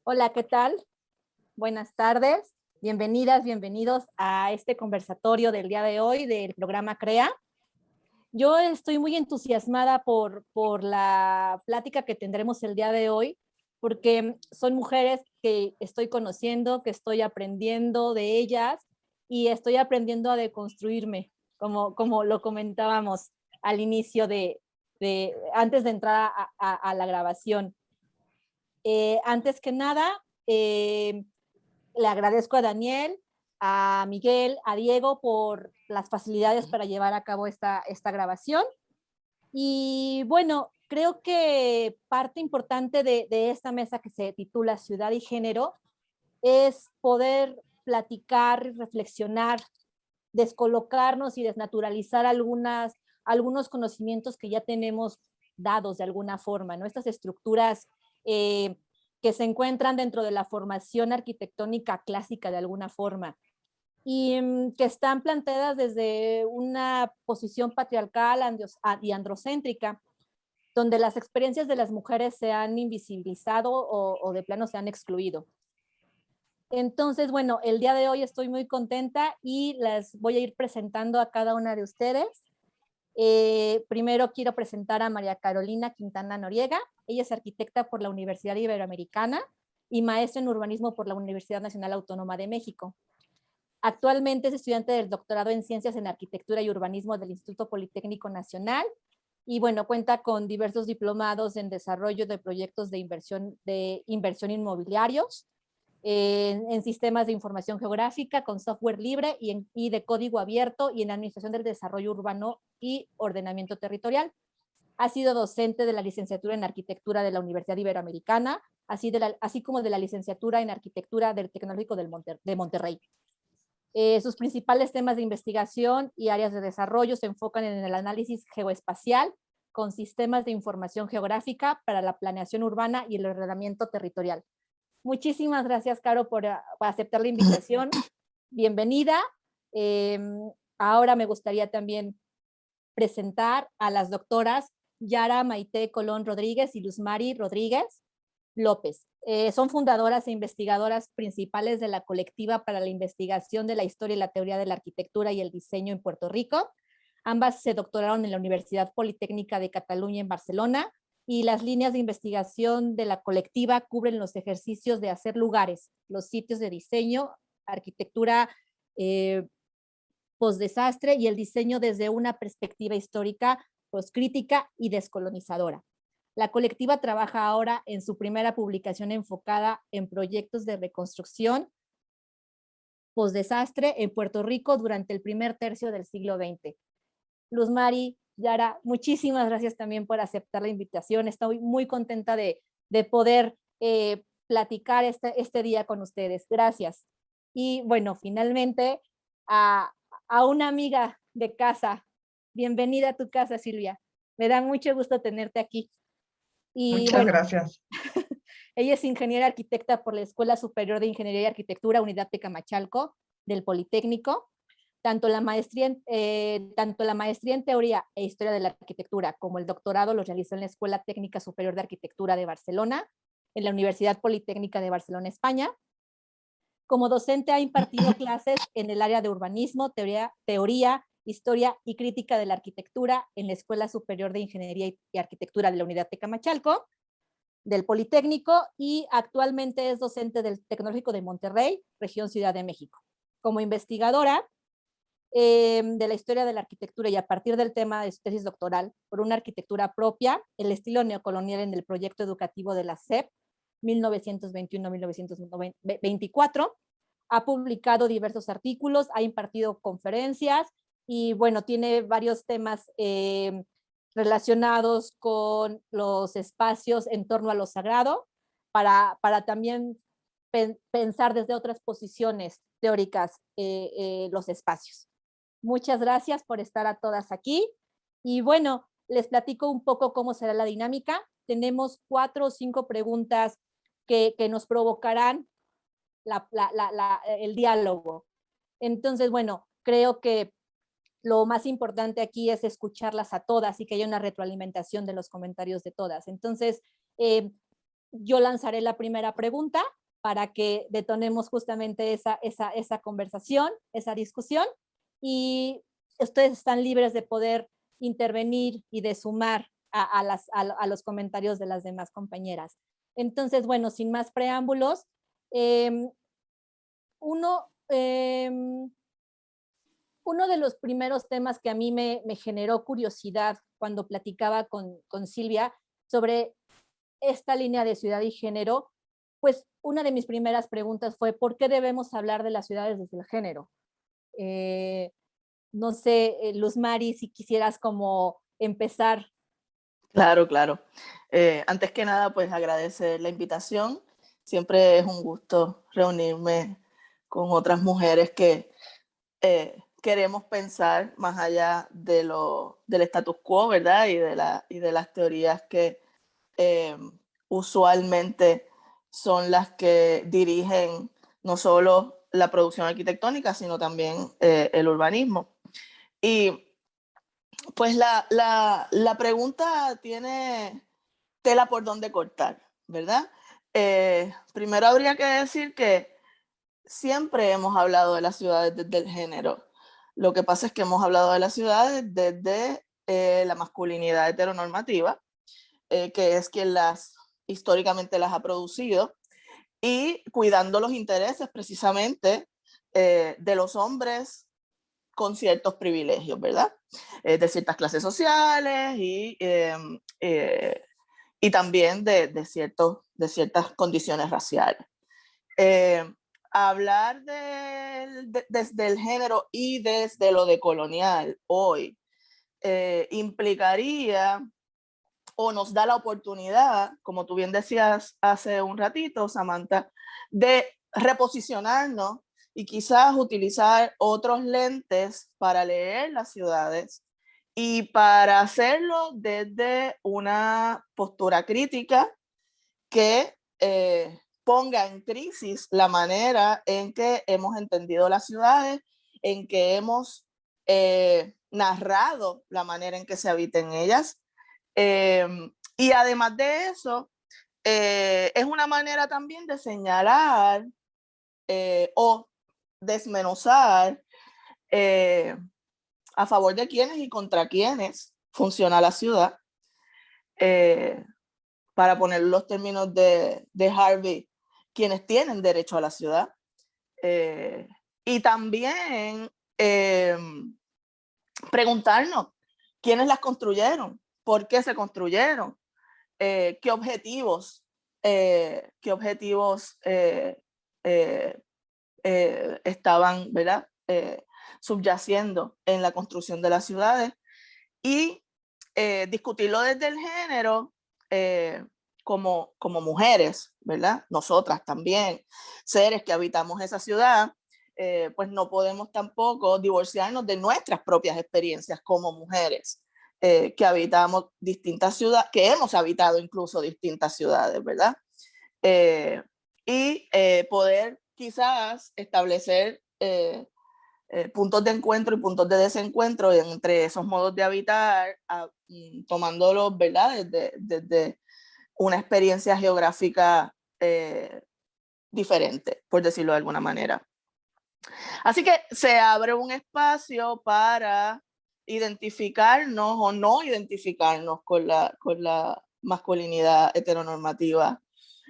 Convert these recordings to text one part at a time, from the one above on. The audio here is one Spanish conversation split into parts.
Hola, ¿qué tal? Buenas tardes. Bienvenidas, bienvenidos a este conversatorio del día de hoy del programa CREA. Yo estoy muy entusiasmada por la plática que tendremos el día de hoy, porque son mujeres que estoy conociendo, que estoy aprendiendo de ellas y estoy aprendiendo a deconstruirme, como lo comentábamos al inicio antes de entrar a la grabación. Antes que nada, le agradezco a Daniel, a Miguel, a Diego por las facilidades para llevar a cabo esta grabación. Y bueno, creo que parte importante de esta mesa que se titula Ciudad y Género es poder platicar, reflexionar, descolocarnos y desnaturalizar algunos conocimientos que ya tenemos dados de alguna forma, ¿no? Estas estructuras que se encuentran dentro de la formación arquitectónica clásica de alguna forma y que están planteadas desde una posición patriarcal y androcéntrica, donde las experiencias de las mujeres se han invisibilizado o de plano se han excluido. Entonces, bueno, el día de hoy estoy muy contenta y las voy a ir presentando a cada una de ustedes. Primero quiero presentar a María Carolina Quintana Noriega. Ella es arquitecta por la Universidad Iberoamericana y maestra en urbanismo por la Universidad Nacional Autónoma de México. Actualmente es estudiante del doctorado en Ciencias en Arquitectura y Urbanismo del Instituto Politécnico Nacional y bueno, cuenta con diversos diplomados en desarrollo de proyectos de inversión inmobiliarios, en sistemas de información geográfica con software libre y de código abierto y en administración del desarrollo urbano y ordenamiento territorial. Ha sido docente de la licenciatura en arquitectura de la Universidad Iberoamericana, así como de la licenciatura en arquitectura del Tecnológico de Monterrey. Sus principales temas de investigación y áreas de desarrollo se enfocan en el análisis geoespacial con sistemas de información geográfica para la planeación urbana y el ordenamiento territorial. Muchísimas gracias, Caro, por aceptar la invitación. Bienvenida. Ahora me gustaría también presentar a las doctoras Yara Maite Colón Rodríguez y Luzmari Rodríguez López. Son fundadoras e investigadoras principales de la colectiva para la investigación de la historia y la teoría de la arquitectura y el diseño en Puerto Rico. Ambas se doctoraron en la Universidad Politécnica de Cataluña en Barcelona y las líneas de investigación de la colectiva cubren los ejercicios de hacer lugares, los sitios de diseño, arquitectura postdesastre y el diseño desde una perspectiva histórica, postcrítica y descolonizadora. La colectiva trabaja ahora en su primera publicación enfocada en proyectos de reconstrucción postdesastre en Puerto Rico durante el primer tercio del siglo XX. Luzmari, Yara, muchísimas gracias también por aceptar la invitación. Estoy muy contenta de poder platicar este día con ustedes. Gracias. Y bueno, finalmente a una amiga de casa. Bienvenida a tu casa, Silvia. Me da mucho gusto tenerte aquí. Y Muchas bueno, gracias. ella es ingeniera arquitecta por la Escuela Superior de Ingeniería y Arquitectura, Unidad Tecamachalco, del Politécnico. Tanto la maestría en Teoría e Historia de la Arquitectura como el doctorado los realizó en la Escuela Técnica Superior de Arquitectura de Barcelona, en la Universidad Politécnica de Barcelona, España. Como docente ha impartido clases en el área de urbanismo, teoría, historia y crítica de la arquitectura en la Escuela Superior de Ingeniería y Arquitectura de la Unidad Tecamachalco, del Politécnico, y actualmente es docente del Tecnológico de Monterrey, región Ciudad de México. Como investigadora de la historia de la arquitectura y a partir del tema de su tesis doctoral por una arquitectura propia, el estilo neocolonial en el proyecto educativo de la SEP 1921-1924, ha publicado diversos artículos, ha impartido conferencias y bueno, tiene varios temas relacionados con los espacios en torno a lo sagrado para también pensar desde otras posiciones teóricas los espacios. Muchas gracias por estar a todas aquí. Y bueno, les platico un poco cómo será la dinámica. Tenemos 4 o 5 preguntas que nos provocarán el diálogo. Entonces, bueno, creo que lo más importante aquí es escucharlas a todas y que haya una retroalimentación de los comentarios de todas. Entonces, yo lanzaré la primera pregunta para que detonemos justamente esa conversación, esa discusión, y ustedes están libres de poder intervenir y de sumar a los comentarios de las demás compañeras. Entonces, bueno, sin más preámbulos, uno de los primeros temas que a mí me generó curiosidad cuando platicaba con Silvia sobre esta línea de ciudad y género, pues una de mis primeras preguntas fue, ¿por qué debemos hablar de las ciudades desde el género? No sé, Luz Mari, si quisieras como empezar. Claro, claro. Antes que nada, pues agradecer la invitación. Siempre es un gusto reunirme con otras mujeres que queremos pensar más allá del status quo, ¿verdad? Y de las teorías que usualmente son las que dirigen no solo la producción arquitectónica, sino también el urbanismo. Y pues la pregunta tiene tela por donde cortar, ¿verdad? Primero habría que decir que siempre hemos hablado de las ciudades desde el género. Lo que pasa es que hemos hablado de las ciudades desde la masculinidad heteronormativa, que es quien históricamente las ha producido, y cuidando los intereses precisamente de los hombres con ciertos privilegios, ¿verdad? De ciertas clases sociales y también de ciertas condiciones raciales. Hablar desde el género y desde lo decolonial hoy implicaría o nos da la oportunidad, como tú bien decías hace un ratito, Samantha, de reposicionarnos y quizás utilizar otros lentes para leer las ciudades y para hacerlo desde una postura crítica que ponga en crisis la manera en que hemos entendido las ciudades, en que hemos narrado la manera en que se habita en ellas. Y además de eso, es una manera también de señalar o desmenuzar a favor de quiénes y contra quiénes funciona la ciudad. Para poner los términos de Harvey, quienes tienen derecho a la ciudad. Y también preguntarnos quiénes las construyeron, por qué se construyeron, qué objetivos estaban, ¿verdad? Subyaciendo en la construcción de las ciudades, y discutirlo desde el género como mujeres, ¿verdad? Nosotras también, seres que habitamos esa ciudad, pues no podemos tampoco divorciarnos de nuestras propias experiencias como mujeres que habitamos distintas ciudades, que hemos habitado incluso distintas ciudades, ¿verdad? Y poder quizás establecer puntos de encuentro y puntos de desencuentro entre esos modos de habitar, tomándolos, ¿verdad? Desde una experiencia geográfica diferente, por decirlo de alguna manera. Así que se abre un espacio para identificarnos o no identificarnos con la masculinidad heteronormativa.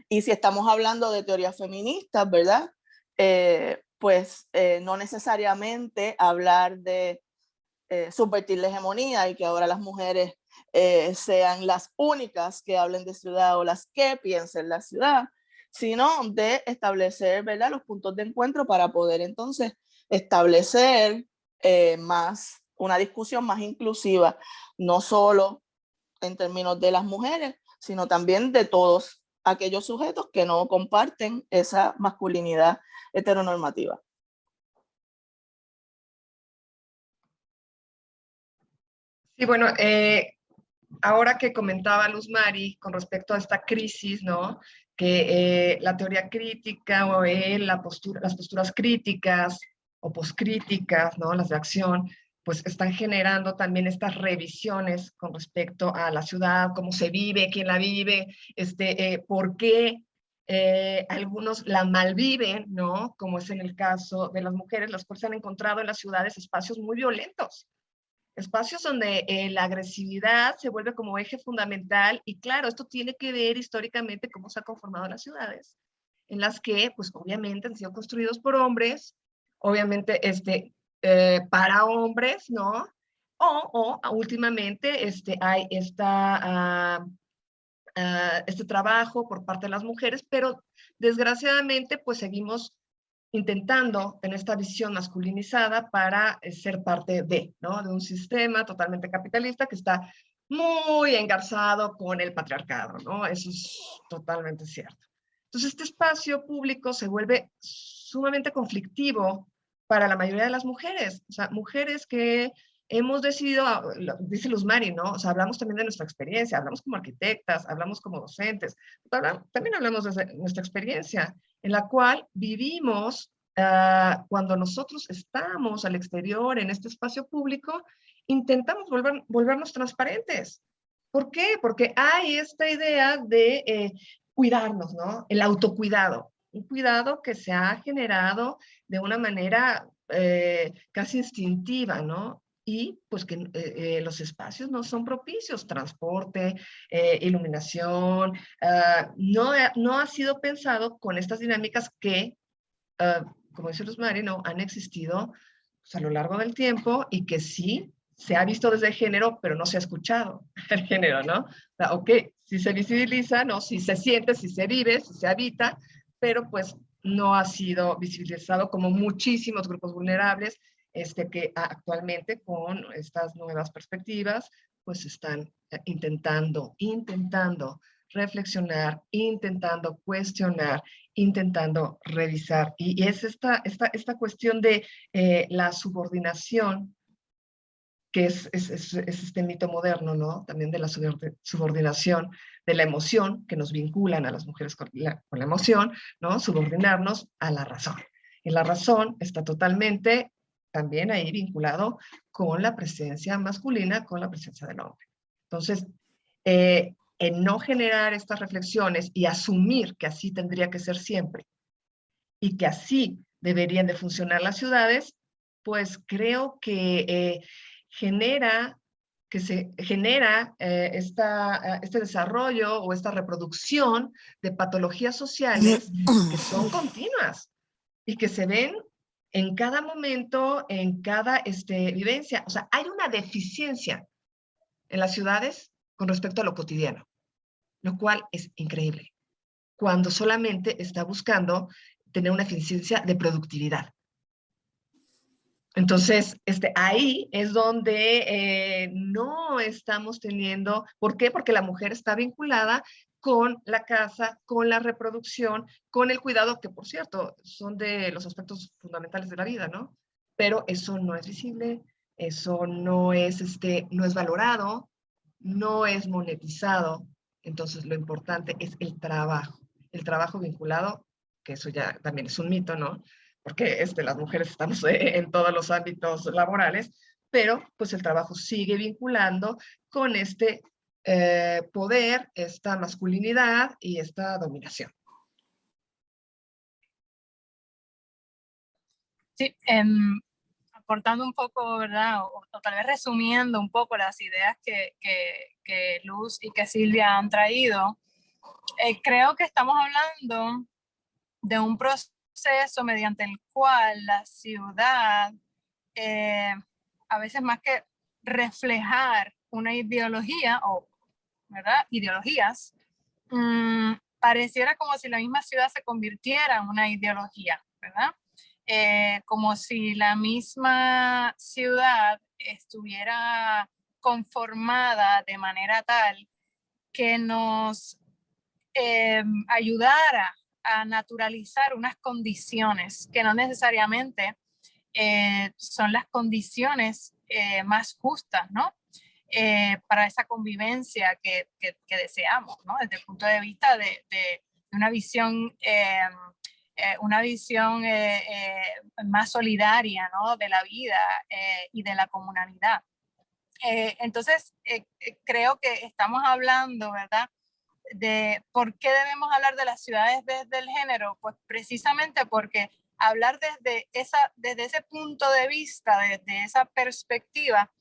Y si estamos hablando de teorías feministas, ¿verdad? Pues no necesariamente hablar de subvertir la hegemonía y que ahora las mujeres sean las únicas que hablen de ciudad o las que piensen la ciudad, sino de establecer, ¿verdad?, los puntos de encuentro para poder entonces establecer más una discusión más inclusiva, no solo en términos de las mujeres, sino también de todos aquellos sujetos que no comparten esa masculinidad heteronormativa. Sí, bueno, ahora que comentaba Luz Mari con respecto a esta crisis, ¿no? Que la teoría crítica o las posturas críticas o poscríticas, ¿no? Las de acción, pues están generando también estas revisiones con respecto a la ciudad, cómo se vive, quién la vive, por qué algunos la malviven, ¿no? Como es en el caso de las mujeres, las cuales han encontrado en las ciudades espacios muy violentos, espacios donde la agresividad se vuelve como eje fundamental, y claro, esto tiene que ver históricamente cómo se han conformado las ciudades, en las que, pues obviamente han sido construidos por hombres, obviamente para hombres, ¿no? O últimamente hay este trabajo por parte de las mujeres, pero desgraciadamente pues seguimos intentando en esta visión masculinizada para ser parte ¿no? De un sistema totalmente capitalista que está muy engarzado con el patriarcado, ¿no? Eso es totalmente cierto. Entonces este espacio público se vuelve sumamente conflictivo para la mayoría de las mujeres, o sea, mujeres que hemos decidido, dice Luz Mari, ¿no? O sea, hablamos también de nuestra experiencia, hablamos como arquitectas, hablamos como docentes, también hablamos de nuestra experiencia, en la cual vivimos cuando nosotros estamos al exterior, en este espacio público, intentamos volvernos transparentes. ¿Por qué? Porque hay esta idea de cuidarnos, ¿no? El autocuidado, un cuidado que se ha generado de una manera casi instintiva, ¿no? Y pues que los espacios no son propicios, transporte, iluminación, no ha sido pensado con estas dinámicas que, como dice Luz Mari, ¿no? Han existido pues, a lo largo del tiempo, y que sí se ha visto desde el género, pero no se ha escuchado el género, ¿no? O sea, ok, sí se visibiliza, ¿no? Sí se siente, sí se vive, sí se habita, pero pues no ha sido visibilizado como muchísimos grupos vulnerables que actualmente con estas nuevas perspectivas pues están intentando reflexionar, intentando cuestionar, intentando revisar. Y es esta cuestión de la subordinación, que es este mito moderno, ¿no? También de la subordinación de la emoción, que nos vinculan a las mujeres con la emoción, ¿no? Subordinarnos a la razón. Y la razón está totalmente también ahí vinculado con la presencia masculina, con la presencia del hombre. Entonces, en no generar estas reflexiones y asumir que así tendría que ser siempre y que así deberían de funcionar las ciudades, pues creo que se genera este desarrollo o esta reproducción de patologías sociales que son continuas y que se ven en cada momento, en cada vivencia. O sea, hay una deficiencia en las ciudades con respecto a lo cotidiano, lo cual es increíble, cuando solamente está buscando tener una eficiencia de productividad. Entonces, ahí es donde no estamos teniendo, ¿por qué? Porque la mujer está vinculada con la casa, con la reproducción, con el cuidado, que por cierto, son de los aspectos fundamentales de la vida, ¿no? Pero eso no es visible, eso no es valorado, no es monetizado. Entonces, lo importante es el trabajo vinculado, que eso ya también es un mito, ¿no? Porque las mujeres estamos en todos los ámbitos laborales, pero pues el trabajo sigue vinculando con poder, esta masculinidad y esta dominación. Sí, aportando un poco, ¿verdad? O tal vez resumiendo un poco las ideas que Luz y que Silvia han traído, creo que estamos hablando de un proceso mediante el cual la ciudad, a veces más que reflejar una ideología, o ¿verdad? Ideologías, pareciera como si la misma ciudad se convirtiera en una ideología, ¿verdad? Como si la misma ciudad estuviera conformada de manera tal que nos ayudara a naturalizar unas condiciones que no necesariamente son las condiciones más justas, ¿no? Para esa convivencia que deseamos, ¿no? Desde el punto de vista de una visión una visión más solidaria, ¿no? De la vida y de la comunalidad. Entonces, creo que estamos hablando, ¿verdad?, de por qué debemos hablar de las ciudades desde el género. Pues precisamente porque hablar desde ese punto de vista, desde esa perspectiva,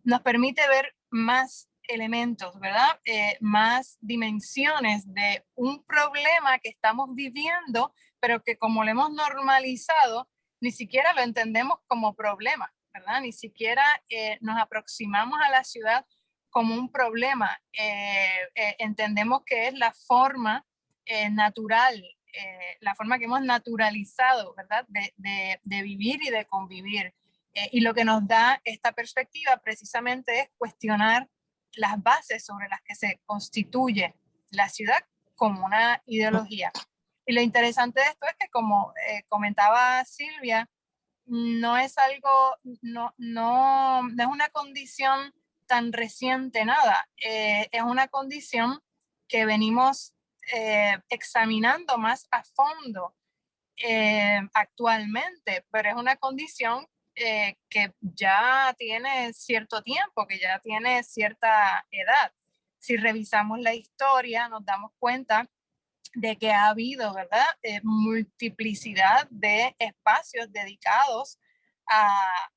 nos permite ver más elementos, ¿verdad? Más dimensiones de un problema que estamos viviendo, pero que como lo hemos normalizado, ni siquiera lo entendemos como problema, ¿verdad? Ni siquiera nos aproximamos a la ciudad como un problema. Entendemos que es la forma natural, la forma que hemos naturalizado, ¿verdad? De vivir y de convivir. Y lo que nos da esta perspectiva precisamente es cuestionar las bases sobre las que se constituye la ciudad como una ideología. Y lo interesante de esto es que, como comentaba Silvia, no es algo, no es una condición tan reciente, nada. Es una condición que venimos examinando más a fondo actualmente, pero es una condición que ya tiene cierto tiempo, que ya tiene cierta edad. Si revisamos la historia, nos damos cuenta de que ha habido, ¿verdad?, multiplicidad de espacios dedicados a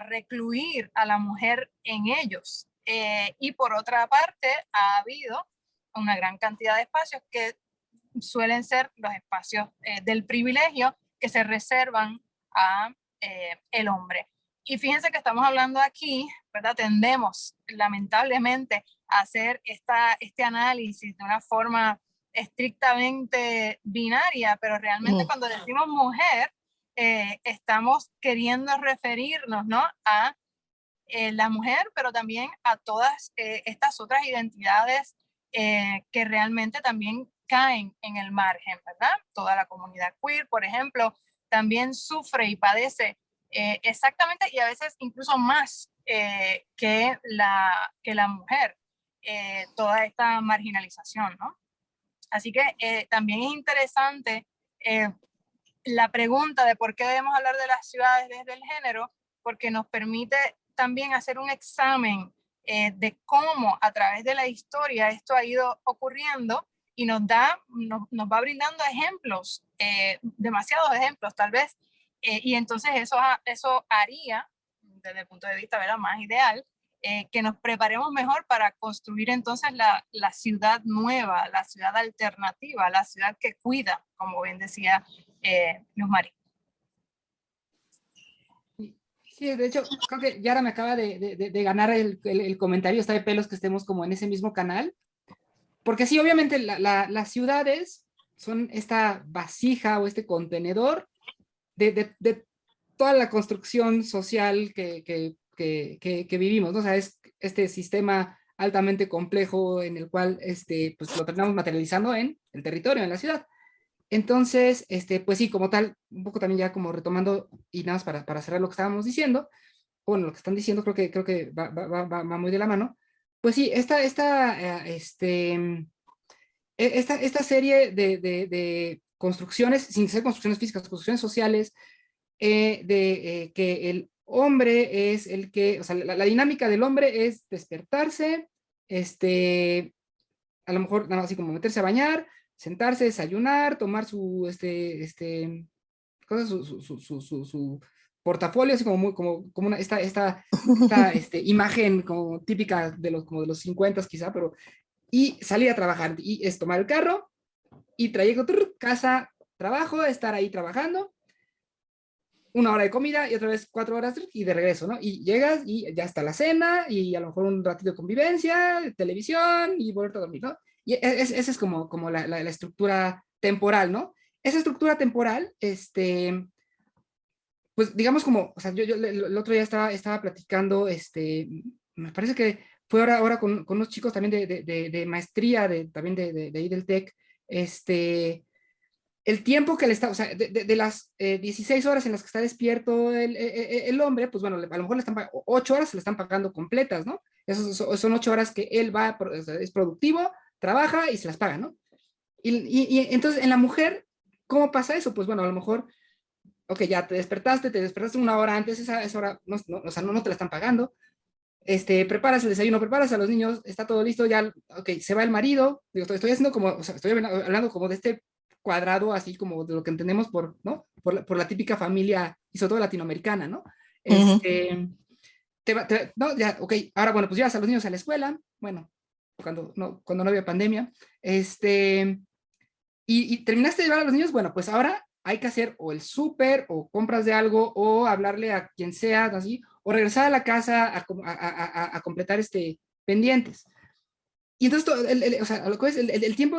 recluir a la mujer en ellos. Y por otra parte, ha habido una gran cantidad de espacios que suelen ser los espacios del privilegio que se reservan a el hombre. Y fíjense que estamos hablando aquí, ¿verdad? Tendemos lamentablemente a hacer este análisis de una forma estrictamente binaria, pero realmente cuando decimos mujer, estamos queriendo referirnos, ¿no?, a la mujer, pero también a todas estas otras identidades que realmente también caen en el margen, ¿verdad? Toda la comunidad queer, por ejemplo, también sufre y padece exactamente, y a veces incluso más que la mujer, toda esta marginalización, ¿no? Así que también es interesante la pregunta de por qué debemos hablar de las ciudades desde el género, porque nos permite también hacer un examen de cómo a través de la historia esto ha ido ocurriendo, y nos va brindando ejemplos, demasiados ejemplos tal vez, y entonces eso haría, desde el punto de vista, ¿verdad?, más ideal, que nos preparemos mejor para construir entonces la ciudad nueva, la ciudad alternativa, la ciudad que cuida, como bien decía Luz Mari. Sí, de hecho, creo que Yara me acaba de ganar el comentario, está de pelos que estemos como en ese mismo canal, porque sí, obviamente las ciudades son esta vasija o este contenedor de toda la construcción social que vivimos, ¿no? O sea, es este sistema altamente complejo en el cual pues lo terminamos materializando en el territorio, en la ciudad. Entonces, pues sí, como tal, un poco también ya como retomando, y nada más para cerrar lo que estábamos diciendo, bueno, lo que están diciendo creo que va muy de la mano. Pues sí, esta serie de construcciones, sin ser construcciones físicas, construcciones sociales, que el hombre es el que, o sea, la dinámica del hombre es despertarse, a lo mejor nada más así como meterse a bañar, sentarse, desayunar, tomar su portafolio, así como esta imagen como típica de los 50 quizá, pero, y salir a trabajar, y es tomar el carro, y trayecto, casa, trabajo, estar ahí trabajando, 1 hora de comida, y otra vez 4 horas, y de regreso, ¿no? Y llegas, y ya está la cena, y a lo mejor un ratito de convivencia, televisión, y volver a dormir, ¿no? Y esa es como la estructura temporal, ¿no? Esa estructura temporal, pues digamos como, o sea, yo el otro día estaba platicando, me parece que fue ahora con unos chicos también de maestría, también de ahí del TEC, el tiempo que le está, o sea, de las 16 horas en las que está despierto el hombre, pues bueno, a lo mejor le están 8 horas se le están pagando completas, ¿no? Son 8 horas que él es productivo, trabaja y se las paga, ¿no? Y entonces en la mujer, ¿cómo pasa eso? Pues bueno, a lo mejor, ok, ya te despertaste 1 hora antes, esa hora o sea, no te la están pagando, preparas el desayuno, preparas a los niños, está todo listo, ya, ok, se va el marido, digo, estoy haciendo como, o sea, estoy hablando como de este cuadrado, así como de lo que entendemos ¿no? Por la típica familia, y sobre todo latinoamericana, ¿no? No, ya, ok, ahora, bueno, pues llevas a los niños a la escuela, bueno, cuando no había pandemia, y terminaste de llevar a los niños, bueno, pues ahora hay que hacer o el súper, o compras de algo, o hablarle a quien sea, así, o regresar a la casa a completar pendientes. Y entonces, o sea, lo que es el tiempo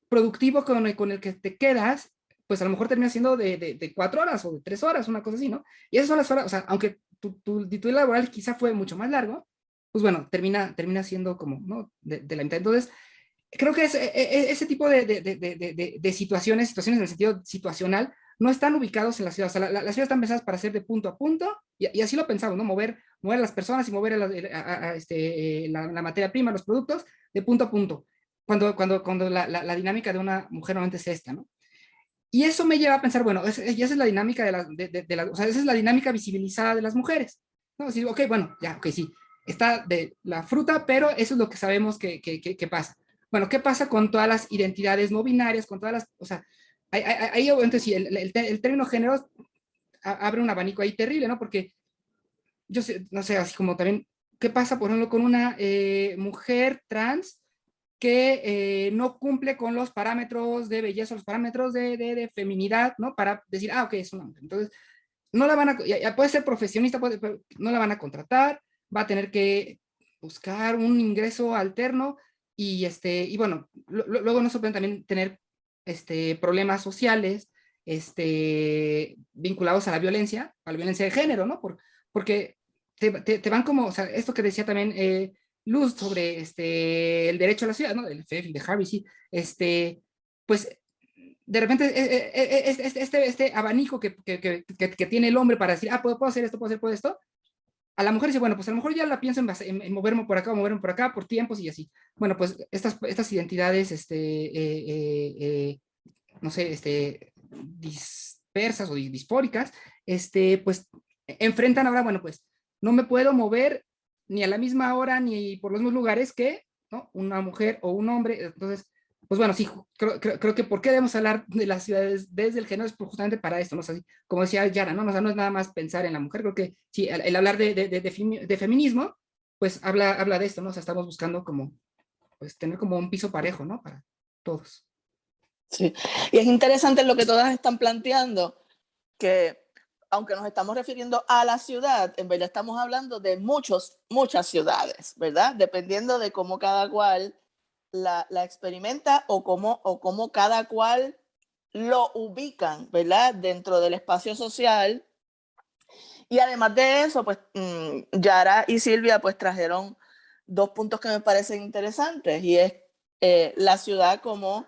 productivo con el que te quedas, pues a lo mejor termina siendo de 4 horas o de 3 horas, una cosa así, ¿no? Y esas son las horas, o sea, aunque tu laboral quizá fue mucho más largo, pues bueno, termina siendo como, ¿no? De la mitad. Entonces, creo que ese tipo de situaciones en el sentido situacional, no están ubicados en la ciudad. O sea, las ciudades están pensadas para ser de punto a punto, y así lo pensamos, ¿no? Mover a las personas y mover la materia prima, los productos, de punto a punto. Cuando la dinámica de una mujer normalmente es esta, ¿no? Y eso me lleva a pensar, bueno, esa es la dinámica o sea, esa es la dinámica visibilizada de las mujeres, ¿no? Decir, ok, bueno, ya, ok, sí, está de la fruta, pero eso es lo que sabemos que pasa. Bueno, ¿qué pasa con todas las identidades no binarias, con todas las, o sea, ahí obviamente sí, el término género abre un abanico ahí terrible, ¿no? Porque yo sé, no sé, así como también, ¿qué pasa, por ejemplo, con una mujer trans que no cumple con los parámetros de belleza, los parámetros de feminidad, ¿no? Para decir, ok, es un hombre. Entonces, no la van a, ya puede ser profesionista, pero no la van a contratar, va a tener que buscar un ingreso alterno, y bueno, luego no se pueden también tener problemas sociales vinculados a la violencia de género, ¿no? Porque te van como, o sea, esto que decía también Luz sobre el derecho a la ciudad, ¿no? De Harvey, sí, pues de repente este abanico que tiene el hombre para decir, puedo hacer esto, puedo hacer esto, a la mujer dice, bueno, pues a lo mejor ya la pienso en moverme por acá o moverme por acá por tiempos y así. Bueno, pues estas identidades, no sé, dispersas o disfóricas, pues enfrentan ahora, bueno, pues no me puedo mover ni a la misma hora ni por los mismos lugares que, ¿no? Una mujer o un hombre. Entonces, pues bueno, sí, creo que por qué debemos hablar de las ciudades desde el género es justamente para esto, ¿no? O sea, como decía Yara, ¿no? O sea, no es nada más pensar en la mujer, creo que sí, el hablar de feminismo, pues habla de esto, ¿no? O sea, estamos buscando como, pues tener como un piso parejo, ¿no? Para todos. Sí, y es interesante lo que todas están planteando, que aunque nos estamos refiriendo a la ciudad, en verdad estamos hablando de muchas ciudades, ¿verdad? Dependiendo de cómo cada cual la experimenta o cómo cada cual lo ubican, ¿verdad? Dentro del espacio social. Y además de eso, pues Yara y Silvia pues trajeron 2 puntos que me parecen interesantes, y es la ciudad como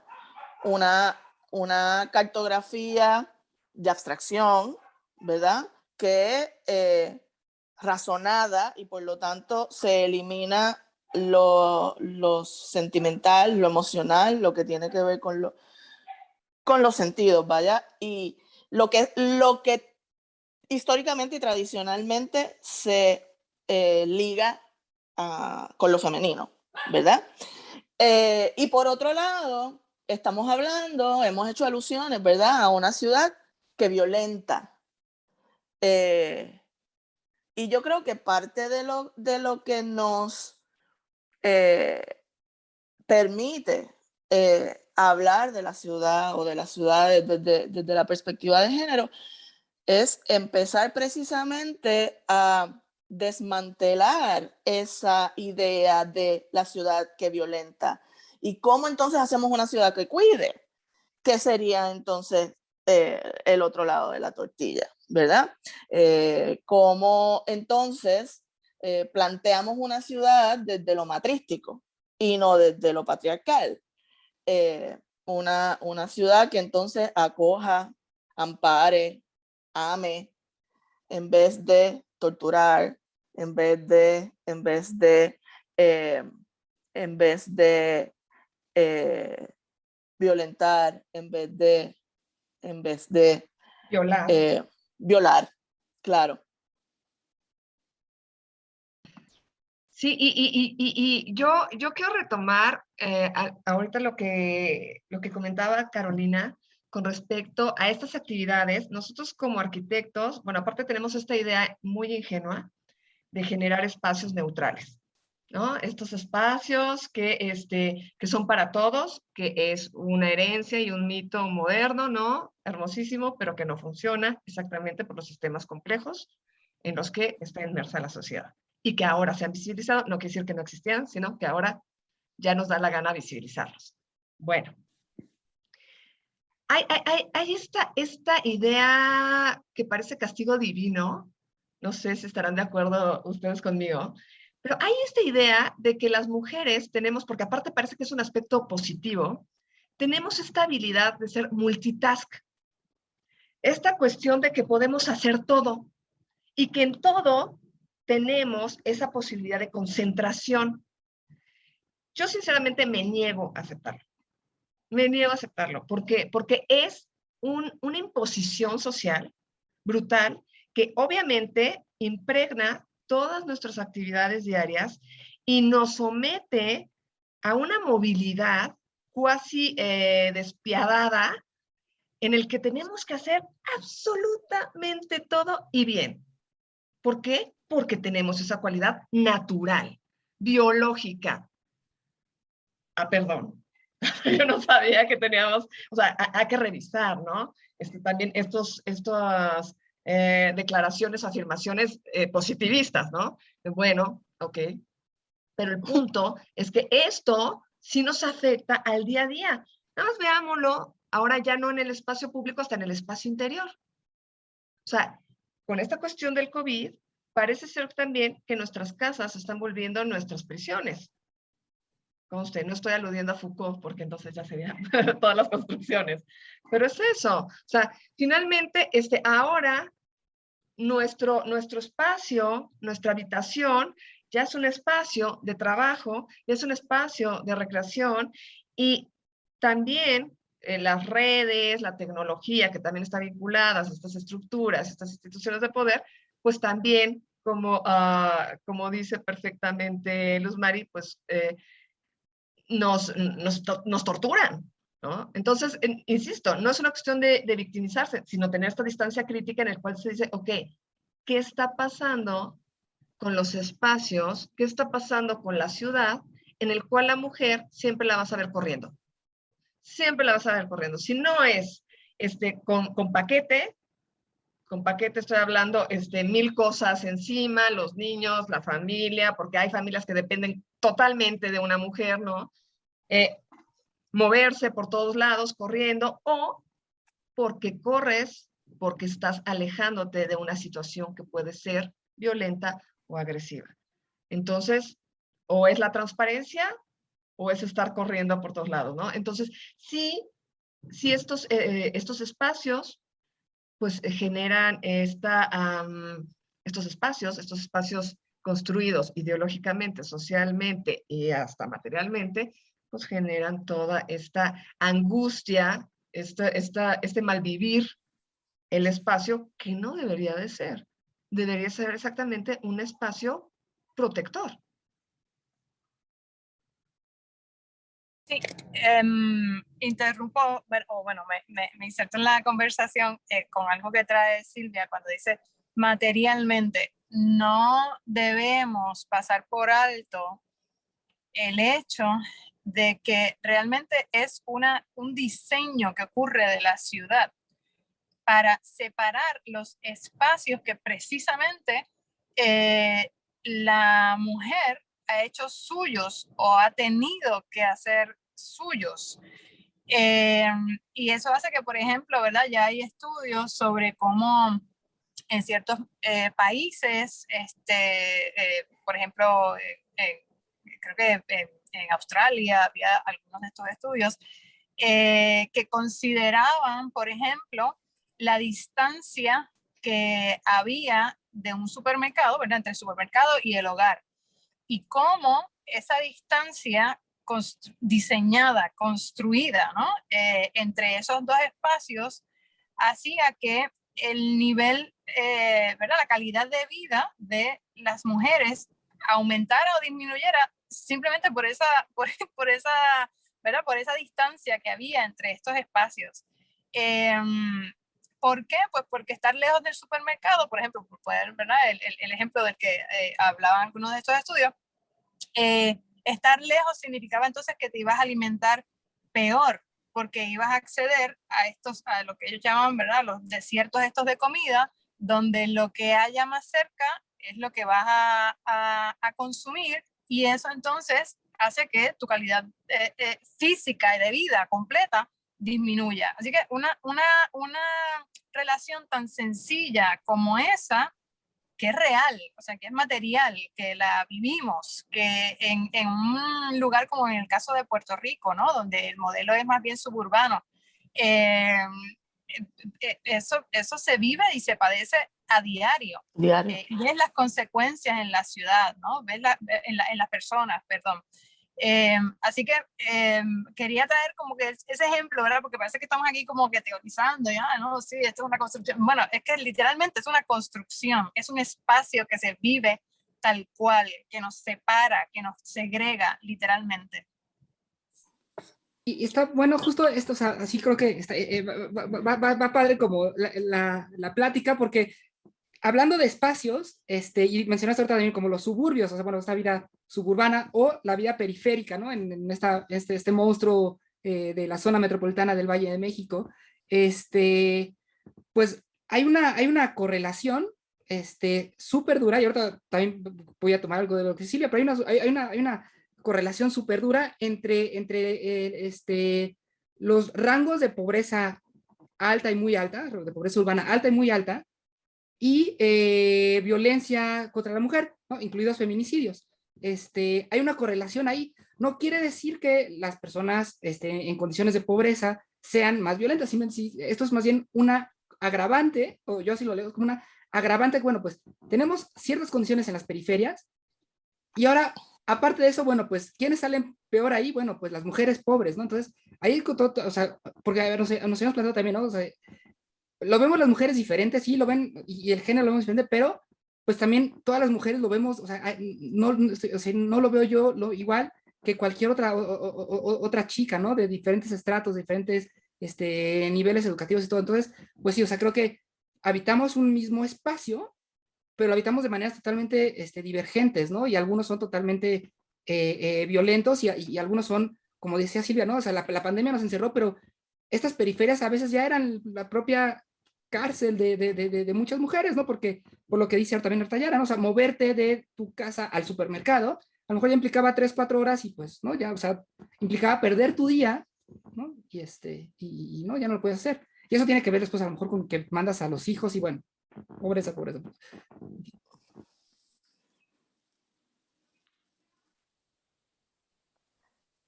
una cartografía de abstracción, ¿verdad? Que razonada, y por lo tanto se elimina lo sentimental, lo emocional, lo que tiene que ver con los sentidos, ¿vaya? Y lo que históricamente y tradicionalmente se liga con lo femenino, ¿verdad? Y por otro lado, hemos hecho alusiones, ¿verdad?, a una ciudad que violenta. Y yo creo que parte de lo que nos permite hablar de la ciudad o de las ciudades desde la perspectiva de género es empezar precisamente a desmantelar esa idea de la ciudad que violenta. ¿Y cómo entonces hacemos una ciudad que cuide? ¿Qué sería entonces el otro lado de la tortilla, verdad? ¿Cómo entonces planteamos una ciudad desde lo matrístico y no desde lo patriarcal? Una ciudad que entonces acoja, ampare, ame, en vez de torturar, en vez de violentar, en vez de en vez de Violar. violar, claro. Sí, y yo quiero retomar ahorita lo que comentaba Carolina con respecto a estas actividades. Nosotros como arquitectos, bueno, aparte tenemos esta idea muy ingenua de generar espacios neutrales, ¿no? Estos espacios que son para todos, que es una herencia y un mito moderno, ¿no? Hermosísimo, pero que no funciona exactamente por los sistemas complejos en los que está inmersa la sociedad. Y que ahora se han visibilizado, no quiere decir que no existían, sino que ahora ya nos da la gana visibilizarlos. Bueno, hay esta idea que parece castigo divino, no sé si estarán de acuerdo ustedes conmigo, pero hay esta idea de que las mujeres tenemos, porque aparte parece que es un aspecto positivo, tenemos esta habilidad de ser multitask. Esta cuestión de que podemos hacer todo y que en todo tenemos esa posibilidad de concentración. Yo sinceramente me niego a aceptarlo. Me niego a aceptarlo. ¿Por qué? Porque es una imposición social brutal que obviamente impregna todas nuestras actividades diarias y nos somete a una movilidad cuasi despiadada en el que tenemos que hacer absolutamente todo y bien. ¿Por qué? Porque tenemos esa cualidad natural, biológica. Perdón. Yo no sabía que teníamos, o sea, hay que revisar, ¿no? También estas declaraciones o afirmaciones positivistas, ¿no? Bueno, ok. Pero el punto es que esto sí nos afecta al día a día. Nada más veámoslo, ahora ya no en el espacio público, hasta en el espacio interior. O sea, con esta cuestión del COVID, parece ser también que nuestras casas se están volviendo nuestras prisiones. Conste, no estoy aludiendo a Foucault, porque entonces ya serían todas las construcciones. Pero es eso. O sea, finalmente, ahora nuestro espacio, nuestra habitación, ya es un espacio de trabajo, ya es un espacio de recreación y también las redes, la tecnología que también está vinculada a estas estructuras, estas instituciones de poder, pues también, como dice perfectamente Luz Mari, pues nos torturan, ¿no? Entonces, insisto, no es una cuestión de victimizarse, sino tener esta distancia crítica en el cual se dice, ok, ¿qué está pasando con los espacios? ¿Qué está pasando con la ciudad en el cual la mujer siempre la vas a ver corriendo? Siempre la vas a ver corriendo. Si no es con paquete estoy hablando 1000 cosas encima, los niños, la familia, porque hay familias que dependen totalmente de una mujer, ¿no? Moverse por todos lados, corriendo, o porque corres, porque estás alejándote de una situación que puede ser violenta o agresiva. Entonces, o es la transparencia o es estar corriendo por todos lados, ¿no? Entonces, sí estos espacios, pues generan estos espacios construidos ideológicamente, socialmente y hasta materialmente, pues generan toda esta angustia, este malvivir el espacio que no debería de ser. Debería ser exactamente un espacio protector. Sí, interrumpo, o bueno, me inserto en la conversación con algo que trae Silvia cuando dice materialmente. No debemos pasar por alto el hecho de que realmente es un diseño que ocurre de la ciudad para separar los espacios que precisamente la mujer ha hecho suyos o ha tenido que hacer suyos. Y eso hace que, por ejemplo, ¿verdad? Ya hay estudios sobre cómo en ciertos países, por ejemplo, creo que en Australia había algunos de estos estudios que consideraban, por ejemplo, la distancia que había de un supermercado, ¿verdad? Entre el supermercado y el hogar. Y cómo esa distancia diseñada, construida, ¿no? Entre esos dos espacios hacía que el nivel, ¿verdad? La calidad de vida de las mujeres aumentara o disminuyera simplemente por esa, ¿verdad? Por esa distancia que había entre estos espacios. ¿Por qué? Pues porque estar lejos del supermercado, por ejemplo, por poder, ¿verdad? El ejemplo del que hablaban algunos de estos estudios, estar lejos significaba entonces que te ibas a alimentar peor, porque ibas a acceder a lo que ellos llaman, ¿verdad? Los desiertos estos de comida, donde lo que haya más cerca es lo que vas a consumir, y eso entonces hace que tu calidad física y de vida completa disminuya. Así que una relación tan sencilla como esa, que es real, o sea, que es material, que la vivimos, que en un lugar como en el caso de Puerto Rico, ¿no? Donde el modelo es más bien suburbano, eso se vive y se padece a diario. Ves las consecuencias en la ciudad, ¿no? Ves en las personas, perdón. Así que quería traer como que ese ejemplo, ¿verdad? Porque parece que estamos aquí como que teorizando, ya, no, sí, esto es una construcción. Bueno, es que literalmente es una construcción, es un espacio que se vive tal cual, que nos separa, que nos segrega literalmente. Y está bueno justo esto, o sea, así creo que está, va padre como la plática, porque hablando de espacios, y mencionaste ahorita también como los suburbios, o sea, bueno, esta vida suburbana o la vida periférica, ¿no? En este monstruo de la zona metropolitana del Valle de México, pues hay una correlación súper dura, y ahorita también voy a tomar algo de lo que Silvia, pero hay una correlación súper dura entre los rangos de pobreza alta y muy alta, de pobreza urbana alta y muy alta, y violencia contra la mujer, ¿no? Incluidos feminicidios. Hay una correlación ahí. No quiere decir que las personas en condiciones de pobreza sean más violentas. Esto es más bien una agravante, o yo así lo leo como una agravante. Bueno, pues tenemos ciertas condiciones en las periferias, y ahora, aparte de eso, bueno, pues, ¿quiénes salen peor ahí? Bueno, pues las mujeres pobres, ¿no? Entonces, ahí, o sea, porque, a ver, nos hemos planteado también, ¿no? O sea, lo vemos las mujeres diferentes, sí, lo ven, y el género lo vemos diferente, pero pues también todas las mujeres lo vemos, o sea, no lo veo yo igual que cualquier otra chica, ¿no? De diferentes estratos, diferentes niveles educativos y todo. Entonces, pues sí, o sea, creo que habitamos un mismo espacio, pero lo habitamos de maneras totalmente divergentes, ¿no? Y algunos son totalmente violentos, y algunos son, como decía Silvia, ¿no? O sea, la pandemia nos encerró, pero estas periferias a veces ya eran la propia cárcel de muchas mujeres, ¿no? Porque, por lo que dice también Artayara, ¿no? O sea, moverte de tu casa al supermercado, a lo mejor ya implicaba 3, 4 horas, y pues, ¿no? Ya, o sea, implicaba perder tu día, ¿no? Y no, ya no lo puedes hacer. Y eso tiene que ver después a lo mejor con que mandas a los hijos, y bueno, pobreza.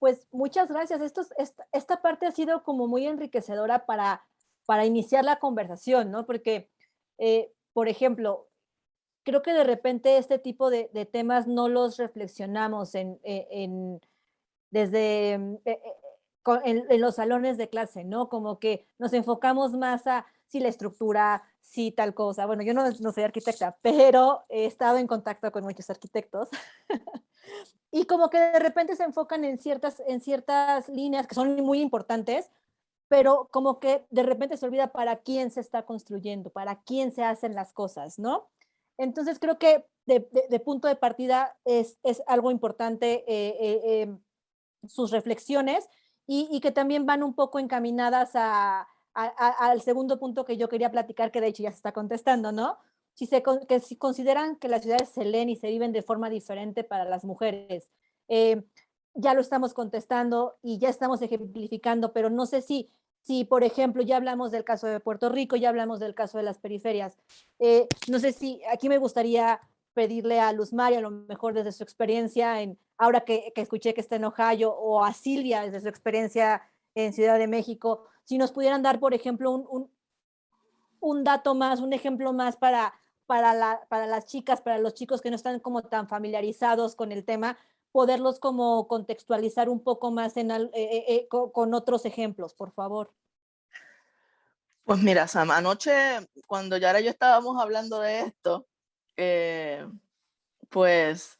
Pues muchas gracias. Esta parte ha sido como muy enriquecedora para iniciar la conversación, ¿no? Porque, por ejemplo, creo que de repente este tipo de temas no los reflexionamos desde en los salones de clase, ¿no? Como que nos enfocamos más a si la estructura, si tal cosa. Bueno, yo no soy arquitecta, pero he estado en contacto con muchos arquitectos. Y como que de repente se enfocan en ciertas líneas que son muy importantes, pero como que de repente se olvida para quién se está construyendo, para quién se hacen las cosas, ¿no? Entonces creo que de punto de partida es algo importante sus reflexiones, y que también van un poco encaminadas al segundo punto que yo quería platicar, que de hecho ya se está contestando, ¿no? Si consideran que las ciudades se leen y se viven de forma diferente para las mujeres. Ya lo estamos contestando y ya estamos ejemplificando, pero no sé si, por ejemplo, ya hablamos del caso de Puerto Rico, ya hablamos del caso de las periferias. No sé si aquí me gustaría pedirle a Luz María, a lo mejor desde su experiencia, ahora que escuché que está en Ohio, o a Silvia desde su experiencia en Ciudad de México, si nos pudieran dar, por ejemplo, un dato más, un ejemplo más para las chicas, para los chicos que no están como tan familiarizados con el tema, poderlos como contextualizar un poco más con otros ejemplos, por favor. Pues mira, Sam, anoche cuando Yara y yo estábamos hablando de esto, pues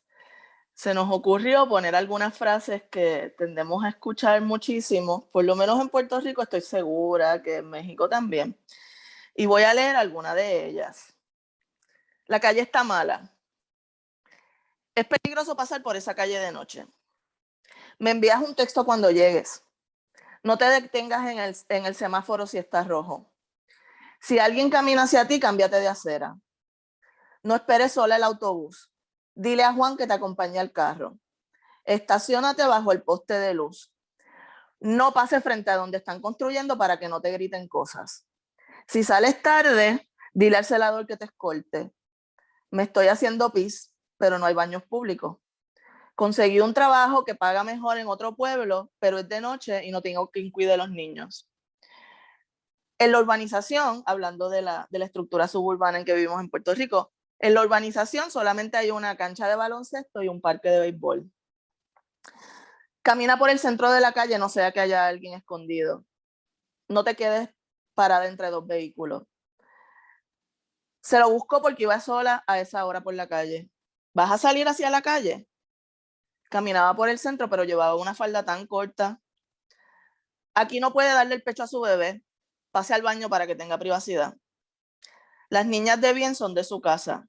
se nos ocurrió poner algunas frases que tendemos a escuchar muchísimo, por lo menos en Puerto Rico estoy segura que en México también. Y voy a leer alguna de ellas. La calle está mala. Es peligroso pasar por esa calle de noche. Me envías un texto cuando llegues. No te detengas en el semáforo si está rojo. Si alguien camina hacia ti, cámbiate de acera. No esperes sola el autobús. Dile a Juan que te acompañe al carro. Estaciónate bajo el poste de luz. No pases frente a donde están construyendo para que no te griten cosas. Si sales tarde, dile al celador que te escolte. Me estoy haciendo pis, pero no hay baños públicos. Conseguí un trabajo que paga mejor en otro pueblo, pero es de noche y no tengo quien cuide a los niños. En la urbanización, hablando de la estructura suburbana en que vivimos en Puerto Rico, en la urbanización solamente hay una cancha de baloncesto y un parque de béisbol. Camina por el centro de la calle, no sea que haya alguien escondido. No te quedes parada entre dos vehículos. Se lo buscó porque iba sola a esa hora por la calle. ¿Vas a salir hacia la calle? Caminaba por el centro, pero llevaba una falda tan corta. Aquí no puede darle el pecho a su bebé. Pase al baño para que tenga privacidad. Las niñas de bien son de su casa.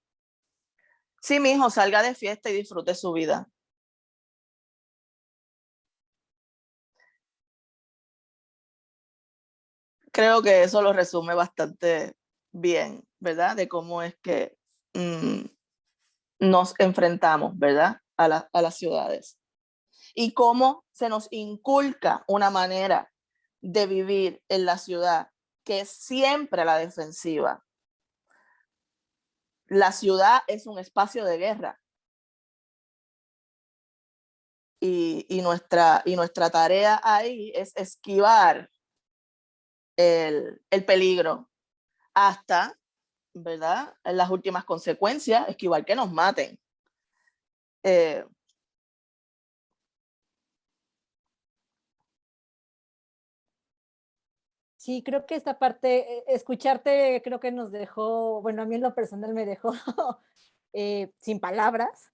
Sí, mijo, salga de fiesta y disfrute su vida. Creo que eso lo resume bastante bien, ¿verdad? De cómo es que nos enfrentamos, ¿verdad? A las ciudades. Y cómo se nos inculca una manera de vivir en la ciudad que es siempre a la defensiva. La ciudad es un espacio de guerra. Y nuestra tarea ahí es esquivar el peligro hasta, ¿verdad? En las últimas consecuencias, esquivar que nos maten. Sí, creo que esta parte, escucharte creo que nos dejó, bueno, a mí en lo personal me dejó sin palabras,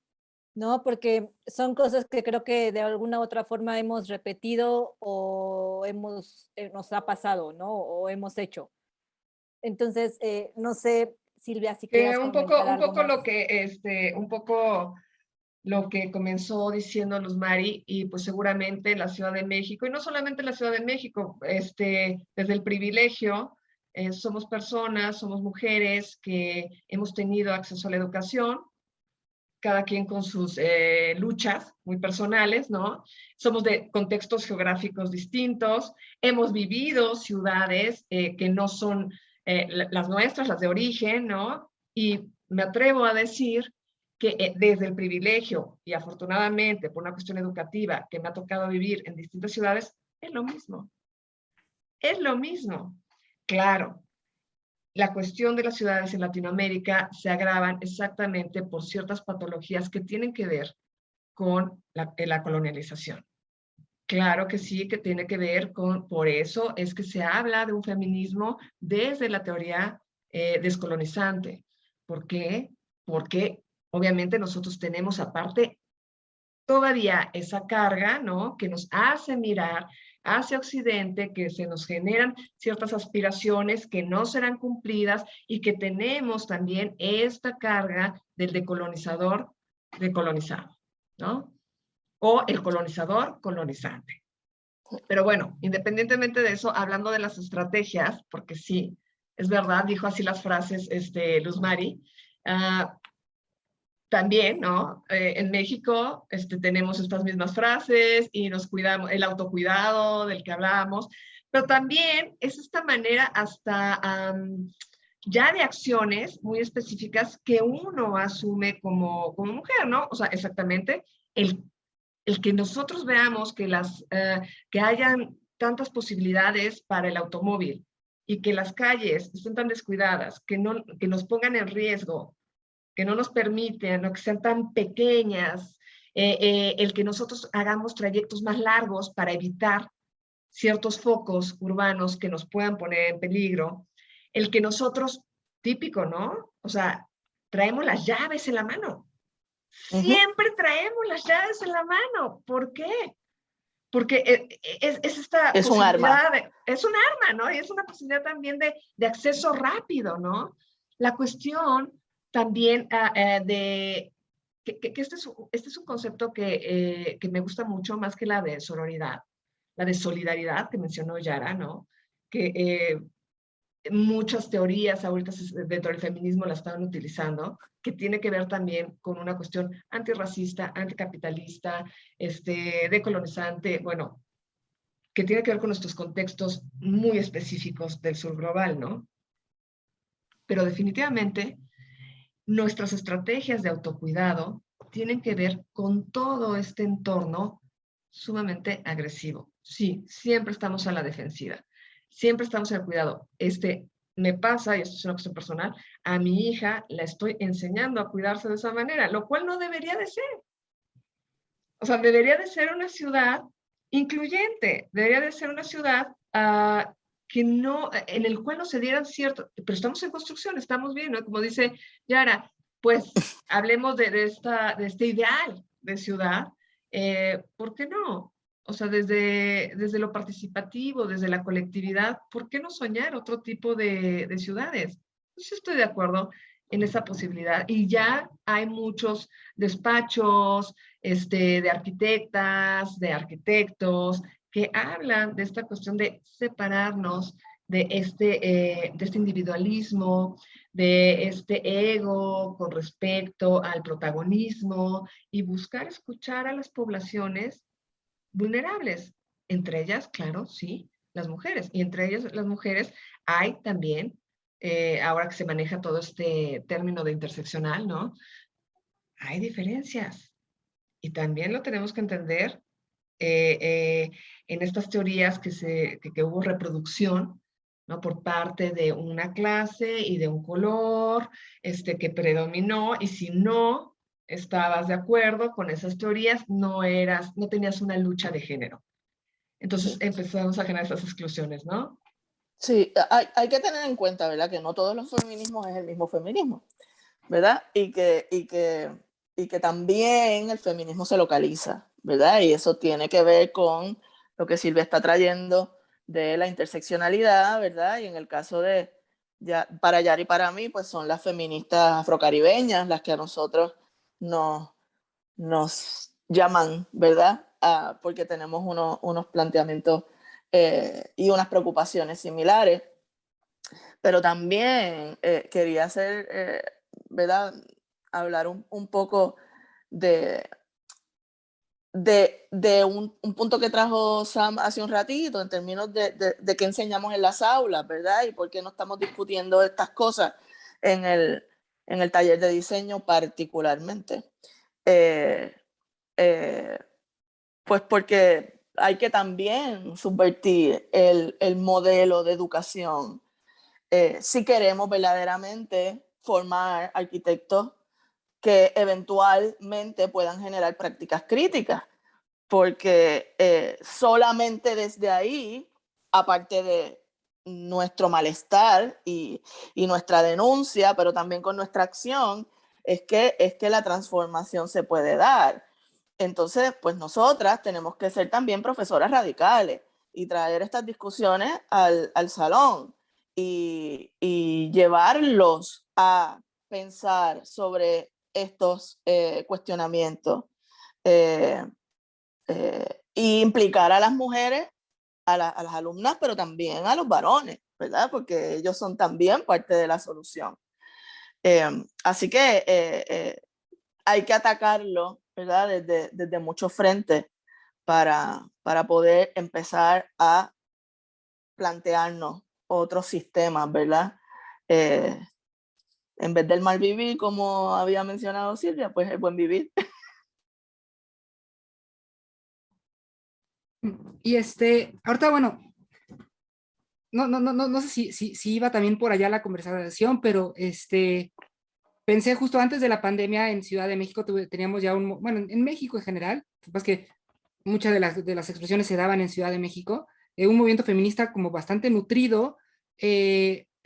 ¿no? Porque son cosas que creo que de alguna u otra forma hemos repetido o nos ha pasado, ¿no? O hemos hecho. Entonces, no sé, Silvia, si quieras Un comentar algo poco más. lo que comenzó diciendo Luz Mari, y pues seguramente la Ciudad de México, y no solamente la Ciudad de México, desde el privilegio, somos personas, somos mujeres que hemos tenido acceso a la educación, cada quien con sus luchas muy personales, ¿no? Somos de contextos geográficos distintos, hemos vivido ciudades que no son las nuestras, las de origen, ¿no? Y me atrevo a decir que desde el privilegio y afortunadamente por una cuestión educativa que me ha tocado vivir en distintas ciudades, es lo mismo. Es lo mismo. Claro, la cuestión de las ciudades en Latinoamérica se agravan exactamente por ciertas patologías que tienen que ver con la colonialización. Claro que sí, que tiene que ver con, por eso es que se habla de un feminismo desde la teoría descolonizante. ¿Por qué? Porque obviamente nosotros tenemos aparte todavía esa carga, ¿no? Que nos hace mirar hacia Occidente, que se nos generan ciertas aspiraciones que no serán cumplidas y que tenemos también esta carga del decolonizador decolonizado, ¿no? O el colonizador colonizante. Pero bueno, independientemente de eso, hablando de las estrategias, porque sí, es verdad, dijo así las frases Luz Mari, también, ¿no? En México tenemos estas mismas frases y nos cuidamos, el autocuidado del que hablábamos, pero también es esta manera hasta ya de acciones muy específicas que uno asume como mujer, ¿no? O sea, exactamente, el que nosotros veamos que, que hayan tantas posibilidades para el automóvil y que las calles estén tan descuidadas, que nos pongan en riesgo, que no nos permiten, o que sean tan pequeñas, el que nosotros hagamos trayectos más largos para evitar ciertos focos urbanos que nos puedan poner en peligro, el que nosotros, típico, ¿no? O sea, traemos las llaves en la mano. Siempre traemos las llaves en la mano. ¿Por qué? Porque es esta Es un arma. posibilidad, es un arma, ¿no? Y es una posibilidad también de acceso rápido, ¿no? La cuestión también de que este es un concepto que me gusta mucho, más que la de sororidad, la de solidaridad que mencionó Yara, ¿no? Que muchas teorías ahorita dentro del feminismo la estaban utilizando, que tiene que ver también con una cuestión antirracista, anticapitalista, decolonizante, bueno, que tiene que ver con nuestros contextos muy específicos del sur global, ¿no? Pero definitivamente nuestras estrategias de autocuidado tienen que ver con todo este entorno sumamente agresivo. Sí, siempre estamos a la defensiva, siempre estamos en el cuidado. Me pasa, y esto es una cuestión personal, a mi hija la estoy enseñando a cuidarse de esa manera, lo cual no debería de ser. O sea, debería de ser una ciudad incluyente, debería de ser una ciudad que no, en el cual no se dieran cierto, pero estamos en construcción, estamos bien, ¿no? Como dice Yara, pues hablemos de este ideal de ciudad, ¿por qué no? O sea, desde lo participativo, desde la colectividad, ¿por qué no soñar otro tipo de ciudades? Yo estoy de acuerdo en esa posibilidad y ya hay muchos despachos, de arquitectas, de arquitectos, que hablan de esta cuestión de separarnos de este individualismo, de este ego con respecto al protagonismo y buscar escuchar a las poblaciones vulnerables. Entre ellas, claro, sí, las mujeres. Y entre ellas, las mujeres, hay también, ahora que se maneja todo este término de interseccional, ¿no? Hay diferencias. Y también lo tenemos que entender en estas teorías que hubo reproducción, ¿no? Por parte de una clase y de un color que predominó, y si no estabas de acuerdo con esas teorías, no tenías una lucha de género. Entonces empezamos a generar esas exclusiones, ¿no? Sí, hay que tener en cuenta, ¿verdad? Que no todos los feminismos es el mismo feminismo, ¿verdad? Y que también el feminismo se localiza, ¿verdad? Y eso tiene que ver con lo que Silvia está trayendo de la interseccionalidad, ¿verdad? Y en el caso de, para Yara y para mí, pues son las feministas afrocaribeñas las que a nosotros nos llaman, ¿verdad? Porque tenemos unos planteamientos y unas preocupaciones similares. Pero también quería hacer, ¿verdad? Hablar un poco de un punto que trajo Sam hace un ratito en términos de qué enseñamos en las aulas, ¿verdad? Y por qué no estamos discutiendo estas cosas en el taller de diseño particularmente. Pues porque hay que también subvertir el modelo de educación si queremos verdaderamente formar arquitectos que eventualmente puedan generar prácticas críticas, porque solamente desde ahí, aparte de nuestro malestar y nuestra denuncia, pero también con nuestra acción, es que la transformación se puede dar. Entonces, pues nosotras tenemos que ser también profesoras radicales y traer estas discusiones al salón y llevarlos a pensar sobre estos cuestionamientos y implicar a las mujeres, a las alumnas, pero también a los varones, ¿verdad? Porque ellos son también parte de la solución. Así que hay que atacarlo, ¿verdad? Desde muchos frentes para poder empezar a plantearnos otros sistemas, ¿verdad? En vez del mal vivir, como había mencionado Silvia, pues el buen vivir. Y ahorita, bueno, no sé si iba también por allá la conversación, pero pensé justo antes de la pandemia en Ciudad de México, teníamos ya bueno, en México en general, pues que muchas de las expresiones se daban en Ciudad de México, un movimiento feminista como bastante nutrido,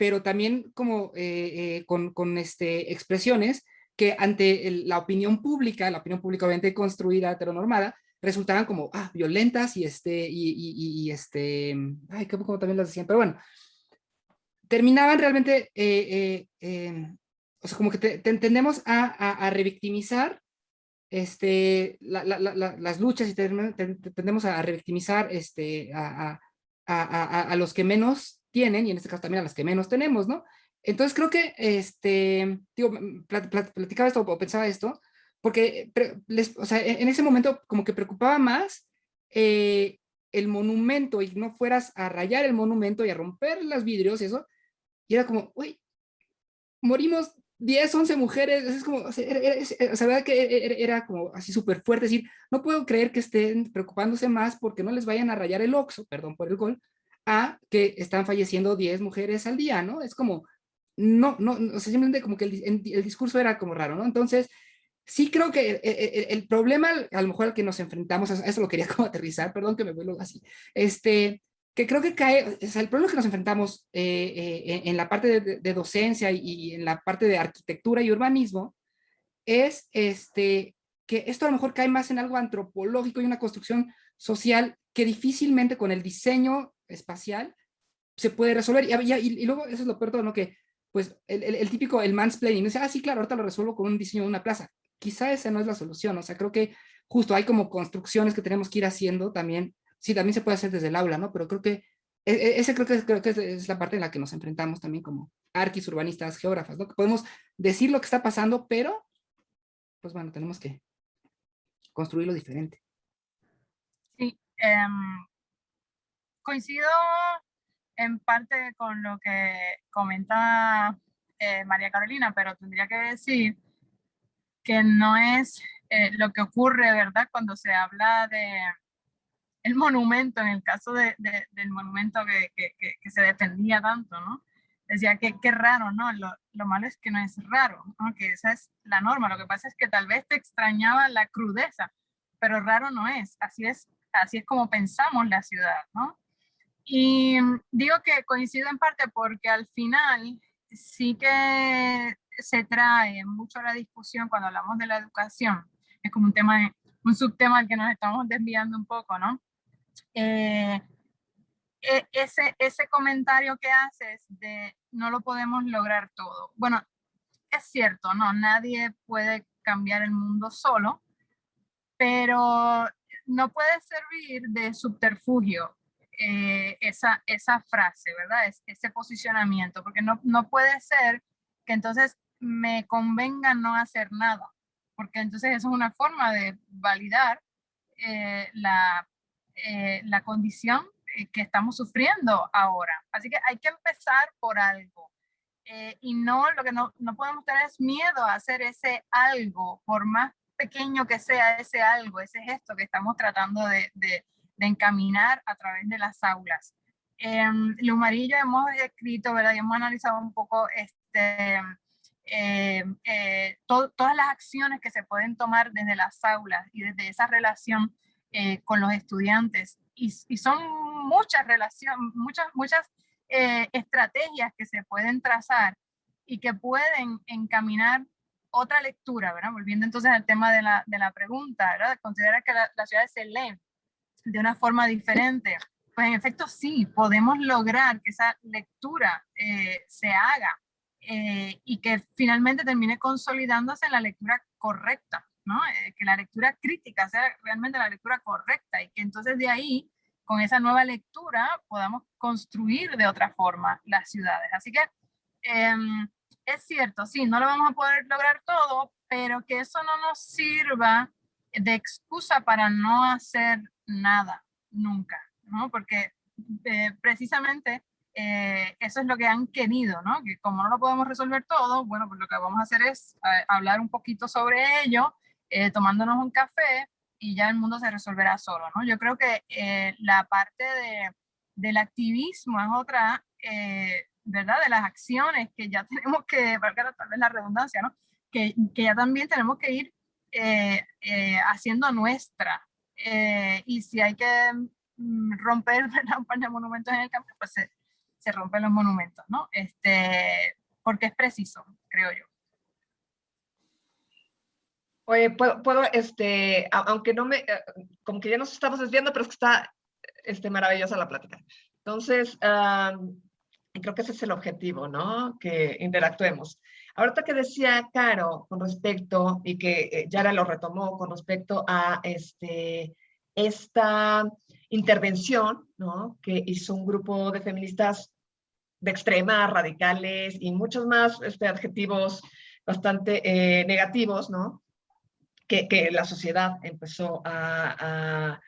pero también como con expresiones que ante la opinión pública obviamente construida, heteronormada, resultaban como violentas y ay, como también las decían, pero bueno, terminaban realmente, o sea, como que tendemos a revictimizar las luchas y tendemos a revictimizar a los que menos tienen, y en este caso también a los que menos tenemos, ¿no? Entonces creo que, digo, platicaba esto o pensaba esto, porque o sea, en ese momento como que preocupaba más el monumento, y no fueras a rayar el monumento y a romper los vidrios y eso, y era como, uy, morimos 10, 11 mujeres, es como, o sea, verdad que era como así súper fuerte, decir, no puedo creer que estén preocupándose más porque no les vayan a rayar el oxo, perdón por el gol, a que están falleciendo 10 mujeres al día, ¿no? Es como, no, o sea, simplemente como que el discurso era como raro, ¿no? Entonces, sí creo que el problema, a lo mejor al que nos enfrentamos, a eso lo quería como aterrizar, perdón que me vuelvo así, que creo que cae, o sea, el problema que nos enfrentamos en la parte de docencia y en la parte de arquitectura y urbanismo es que esto a lo mejor cae más en algo antropológico y una construcción social que difícilmente con el diseño espacial se puede resolver. Y luego, eso es lo peor todo, ¿no? Que pues el típico, el mansplaining, dice, sí, claro, ahorita lo resuelvo con un diseño de una plaza. Quizá esa no es la solución, o sea, creo que justo hay como construcciones que tenemos que ir haciendo también. Sí, también se puede hacer desde el aula, ¿no? Pero creo que creo que es la parte en la que nos enfrentamos también como arquis, urbanistas, geógrafas, ¿no? Que podemos decir lo que está pasando, pero, pues bueno, tenemos que construirlo diferente. Sí, coincido en parte con lo que comenta María Carolina, pero tendría que decir que no es lo que ocurre, ¿verdad? Cuando se habla de el monumento, en el caso del monumento que se defendía tanto, ¿no? Decía que qué raro, ¿no? Lo malo es que no es raro, ¿no? Que esa es la norma. Lo que pasa es que tal vez te extrañaba la crudeza, pero raro no es. Así es como pensamos la ciudad, ¿no? Y digo que coincido en parte porque al final sí que se trae mucho a la discusión cuando hablamos de la educación. Es como un subtema al que nos estamos desviando un poco, ¿no? Ese comentario que haces de no lo podemos lograr todo. Bueno, es cierto, no, nadie puede cambiar el mundo solo, pero no puede servir de subterfugio esa frase, ¿verdad? Ese posicionamiento, porque no puede ser que entonces me convenga no hacer nada, porque entonces eso es una forma de validar la condición que estamos sufriendo ahora. Así que hay que empezar por algo. Y lo que no podemos tener es miedo a hacer ese algo, por más pequeño que sea ese algo, ese gesto que estamos tratando de encaminar a través de las aulas. Lumar y yo hemos escrito, ¿verdad? Y hemos analizado un poco todas las acciones que se pueden tomar desde las aulas y desde esa relación con los estudiantes. Y son muchas relaciones, muchas estrategias que se pueden trazar y que pueden encaminar otra lectura, ¿verdad? Volviendo entonces al tema de la pregunta, ¿verdad? Considera que las ciudades se leen de una forma diferente. Pues en efecto sí, podemos lograr que esa lectura se haga y que finalmente termine consolidándose en la lectura correcta, ¿no? Que la lectura crítica sea realmente la lectura correcta y que entonces de ahí, con esa nueva lectura, podamos construir de otra forma las ciudades. Así que es cierto, sí, no lo vamos a poder lograr todo, pero que eso no nos sirva de excusa para no hacer nada, nunca, ¿no? Porque precisamente eso es lo que han querido, ¿no? Que como no lo podemos resolver todo, bueno, pues lo que vamos a hacer es hablar un poquito sobre ello, tomándonos un café y ya el mundo se resolverá solo, ¿no? Yo creo que la parte del activismo es otra, ¿verdad? De las acciones que ya tenemos que, valga tal vez la redundancia, ¿no? Que ya también tenemos que ir haciendo nuestra. Y si hay que romper, ¿verdad? Un par de monumentos en el campo, pues se rompen los monumentos, ¿no? Porque es preciso, creo yo. Oye, puedo aunque no me, como que ya nos estamos desviando, pero es que está maravillosa la plática. Entonces, creo que ese es el objetivo, ¿no? Que interactuemos. Ahorita que decía Caro con respecto, y que Yara lo retomó con respecto a esta intervención, ¿no? Que hizo un grupo de feministas de extrema, radicales y muchos más adjetivos bastante negativos, ¿no? Que la sociedad empezó a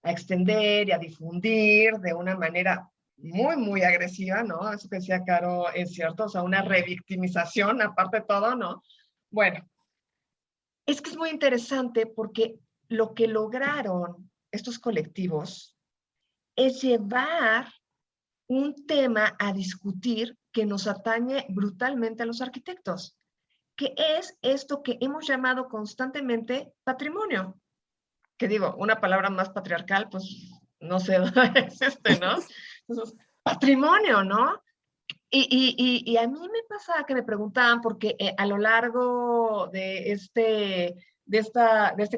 extender y a difundir de una manera muy, muy agresiva, ¿no? Eso que decía Caro es cierto, o sea, una revictimización, aparte de todo, ¿no? Bueno, es que es muy interesante porque lo que lograron estos colectivos es llevar un tema a discutir que nos atañe brutalmente a los arquitectos, que es esto que hemos llamado constantemente patrimonio. Que digo, una palabra más patriarcal, pues no sé dónde es ¿no? Entonces, patrimonio, ¿no? Y a mí me pasaba que me preguntaban, porque a lo largo de este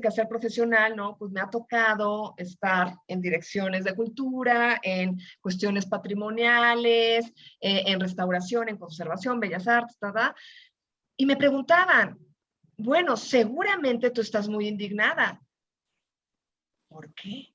quehacer profesional, ¿no? Pues me ha tocado estar en direcciones de cultura, en cuestiones patrimoniales, en restauración, en conservación, bellas artes, ¿verdad? Y me preguntaban, bueno, seguramente tú estás muy indignada. ¿Por qué?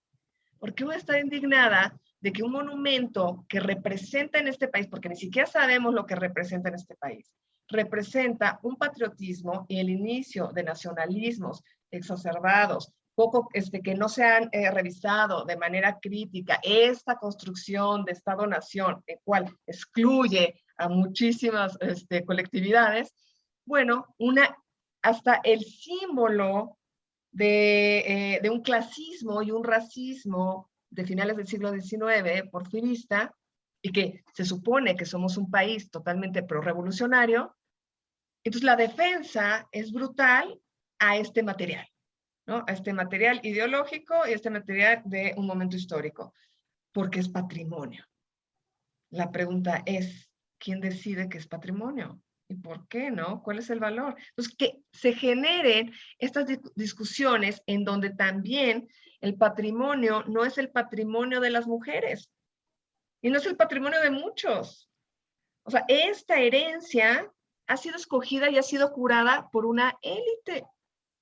¿Por qué voy a estar indignada de que un monumento que representa en este país, porque ni siquiera sabemos lo que representa en este país, representa un patriotismo y el inicio de nacionalismos exacerbados, poco que no se han revisado de manera crítica esta construcción de Estado-Nación, el cual excluye a muchísimas colectividades? Bueno, hasta el símbolo de un clasismo y un racismo de finales del siglo XIX, porfirista, y que se supone que somos un país totalmente prorrevolucionario. Entonces la defensa es brutal a este material, ¿no? A este material ideológico y a este material de un momento histórico, porque es patrimonio. La pregunta es, ¿quién decide que es patrimonio? ¿Y por qué, no? ¿Cuál es el valor? Entonces, que se generen estas discusiones en donde también el patrimonio no es el patrimonio de las mujeres y no es el patrimonio de muchos. O sea, esta herencia ha sido escogida y ha sido curada por una élite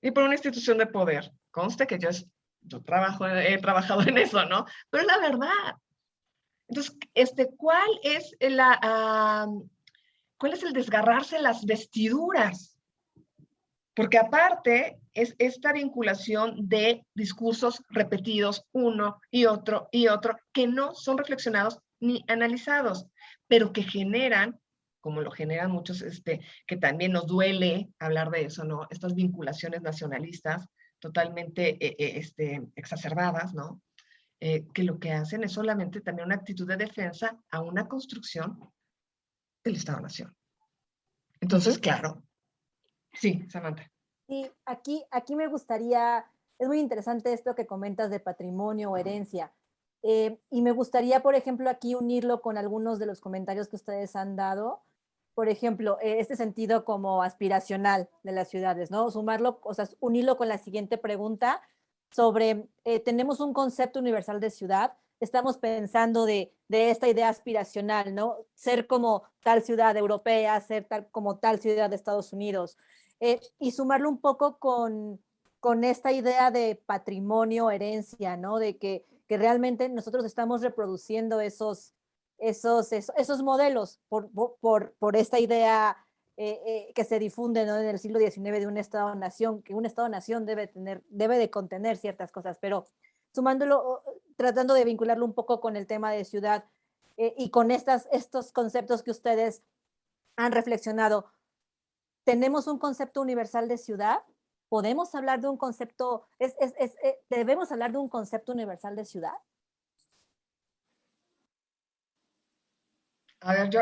y por una institución de poder. Conste que yo he trabajado en eso, ¿no? Pero es la verdad. Entonces, ¿cuál es el desgarrarse las vestiduras? Porque aparte es esta vinculación de discursos repetidos uno y otro, que no son reflexionados ni analizados, pero que generan, como lo generan muchos, que también nos duele hablar de eso, ¿no? Estas vinculaciones nacionalistas totalmente exacerbadas, ¿no? Que lo que hacen es solamente también una actitud de defensa a una construcción del Estado-Nación. Entonces, claro. Sí, Samantha. Sí, aquí me gustaría, es muy interesante esto que comentas de patrimonio o herencia, y me gustaría, por ejemplo, aquí unirlo con algunos de los comentarios que ustedes han dado, por ejemplo, este sentido como aspiracional de las ciudades, ¿no? Sumarlo, o sea, unirlo con la siguiente pregunta sobre, tenemos un concepto universal de ciudad, estamos pensando de esta idea aspiracional, ¿no? Ser como tal ciudad europea, ser como tal ciudad de Estados Unidos. Y sumarlo un poco con esta idea de patrimonio, herencia, ¿no? De que realmente nosotros estamos reproduciendo esos modelos por esta idea que se difunde, ¿no? En el siglo XIX de un Estado-nación, que un Estado-nación debe de contener ciertas cosas, pero sumándolo, tratando de vincularlo un poco con el tema de ciudad y con estos conceptos que ustedes han reflexionado. ¿Tenemos un concepto universal de ciudad? ¿Podemos hablar de un concepto, debemos hablar de un concepto universal de ciudad? A ver, yo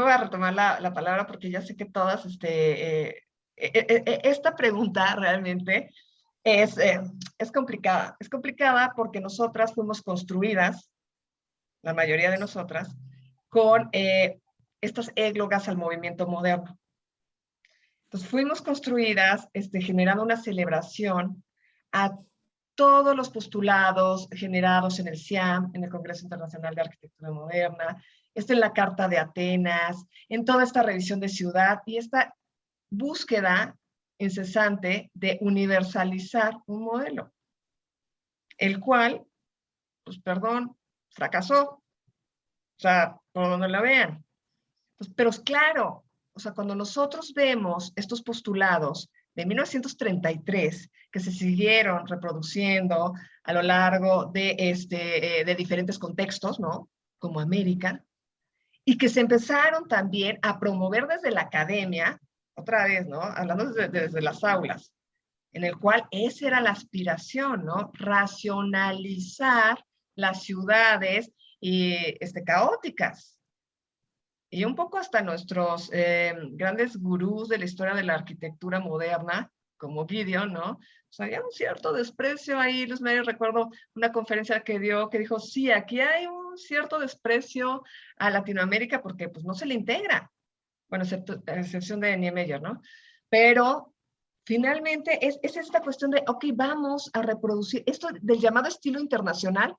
voy a retomar la palabra porque ya sé que todas, esta pregunta realmente es complicada. Es complicada porque nosotras fuimos construidas, la mayoría de nosotras, con estas églogas al movimiento moderno. Entonces fuimos construidas generando una celebración a todos los postulados generados en el CIAM, en el Congreso Internacional de Arquitectura Moderna, en la Carta de Atenas, en toda esta revisión de ciudad y esta búsqueda incesante de universalizar un modelo, el cual, pues perdón, fracasó. O sea, por donde la vean. Pues, pero claro, o sea, cuando nosotros vemos estos postulados de 1933 que se siguieron reproduciendo a lo largo de diferentes contextos, ¿no? Como América, y que se empezaron también a promover desde la academia, otra vez, ¿no? Hablando desde las aulas, en el cual esa era la aspiración, ¿no? Racionalizar las ciudades caóticas. Y un poco hasta nuestros grandes gurús de la historia de la arquitectura moderna, como Gideon, ¿no? O sea, había un cierto desprecio ahí. Luis Mario, recuerdo una conferencia que dio, que dijo, sí, aquí hay un cierto desprecio a Latinoamérica porque pues no se le integra. Bueno, a excepción de Niemeyer, ¿no? Pero finalmente es esta cuestión de, ok, vamos a reproducir esto del llamado estilo internacional.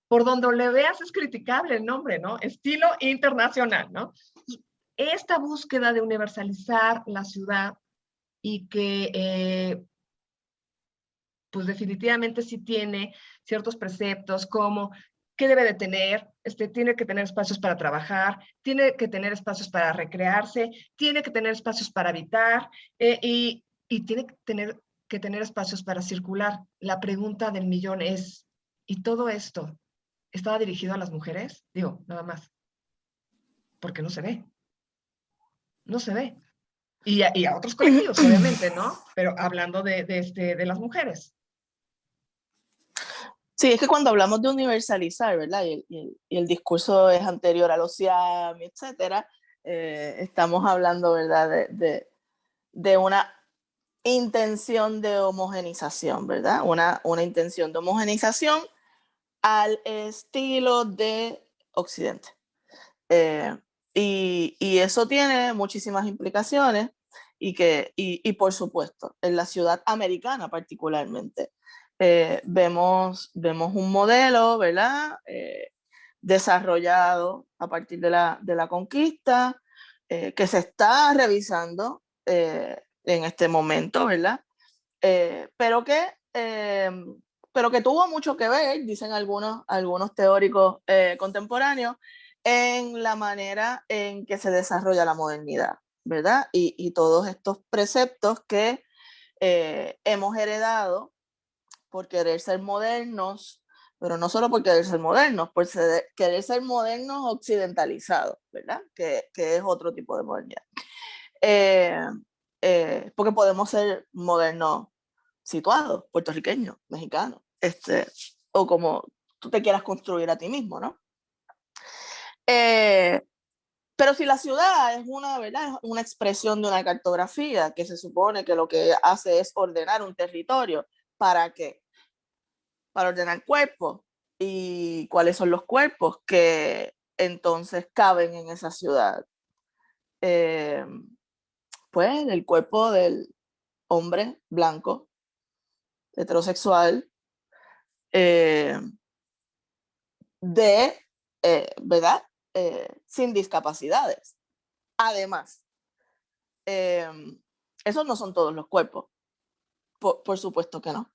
Por donde le veas es criticable el nombre, ¿no? Estilo internacional, ¿no? Esta búsqueda de universalizar la ciudad y que, pues definitivamente sí tiene ciertos preceptos como qué debe de tener, tiene que tener espacios para trabajar, tiene que tener espacios para recrearse, tiene que tener espacios para habitar y tiene que tener espacios para circular. La pregunta del millón es, ¿y todo esto estaba dirigido a las mujeres? Digo, nada más. Porque no se ve. No se ve. Y a otros colectivos, obviamente, ¿no? Pero hablando de las mujeres. Sí, es que cuando hablamos de universalizar, ¿verdad? Y el discurso es anterior a los CIAM, etcétera, estamos hablando, ¿verdad? De una intención de homogenización, ¿verdad? Una intención de homogenización al estilo de Occidente. Y eso tiene muchísimas implicaciones y por supuesto, en la ciudad americana particularmente, vemos un modelo, ¿verdad? Desarrollado a partir de la conquista, que se está revisando en este momento, ¿verdad? Pero que tuvo mucho que ver, dicen algunos teóricos contemporáneos, en la manera en que se desarrolla la modernidad, ¿verdad? Y todos estos preceptos que hemos heredado por querer ser modernos, pero no solo por querer ser modernos, por querer ser modernos occidentalizados, ¿verdad? Que es otro tipo de modernidad. Porque podemos ser modernos situados, puertorriqueños, mexicanos, o como tú te quieras construir a ti mismo, ¿no? Pero si la ciudad es ¿verdad? Una expresión de una cartografía que se supone que lo que hace es ordenar un territorio, ¿para qué? Para ordenar cuerpos. ¿Y cuáles son los cuerpos que entonces caben en esa ciudad? Pues el cuerpo del hombre blanco, heterosexual, ¿verdad? Sin discapacidades. Además, esos no son todos los cuerpos, por supuesto que no.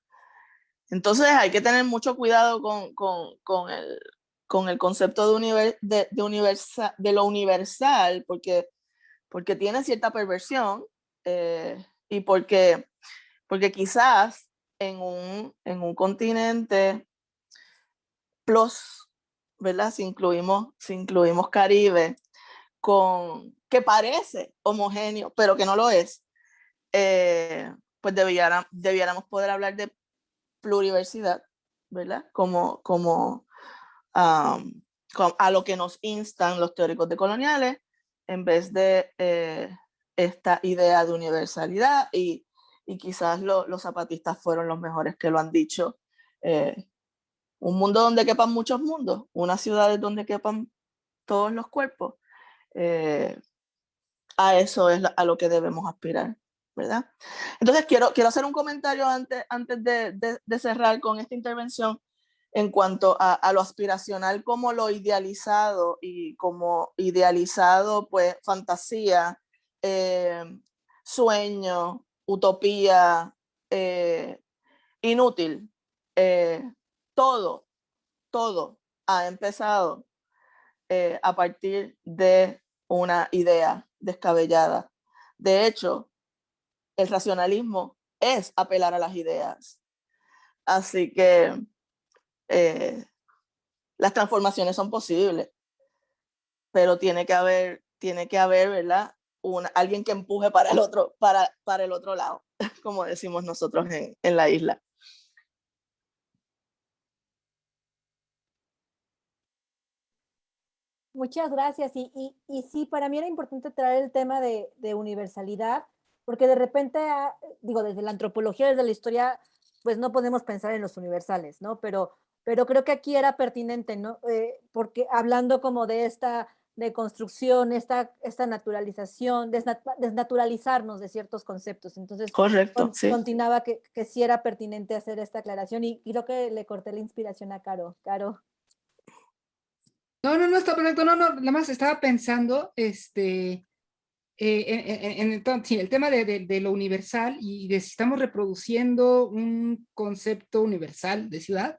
Entonces hay que tener mucho cuidado con el concepto de lo universal, porque tiene cierta perversión y porque quizás en un continente plus, ¿verdad? Si incluimos Caribe, que parece homogéneo, pero que no lo es, pues debiéramos poder hablar de pluriversidad, ¿verdad? Como a lo que nos instan los teóricos decoloniales, en vez de esta idea de universalidad, y quizás los zapatistas fueron los mejores que lo han dicho. Un mundo donde quepan muchos mundos, unas ciudades donde quepan todos los cuerpos, a eso es a lo que debemos aspirar, ¿verdad? Entonces quiero hacer un comentario antes de cerrar con esta intervención en cuanto a lo aspiracional como lo idealizado, y como idealizado pues fantasía, sueño, utopía, inútil. Todo ha empezado a partir de una idea descabellada. De hecho, el racionalismo es apelar a las ideas. Así que las transformaciones son posibles, pero tiene que haber, ¿verdad? Alguien que empuje para el otro lado, como decimos nosotros en la isla. Muchas gracias. Y sí, para mí era importante traer el tema de universalidad, porque de repente, digo, desde la antropología, desde la historia, pues no podemos pensar en los universales, ¿no? Pero creo que aquí era pertinente, ¿no? Porque hablando como de esta deconstrucción, esta naturalización, desnaturalizarnos de ciertos conceptos. Entonces, Correcto, sí. continuaba que sí era pertinente hacer esta aclaración, y creo que le corté la inspiración a Caro. Caro. No, está perfecto. No, nada más estaba pensando sí, el tema de lo universal y de si estamos reproduciendo un concepto universal de ciudad.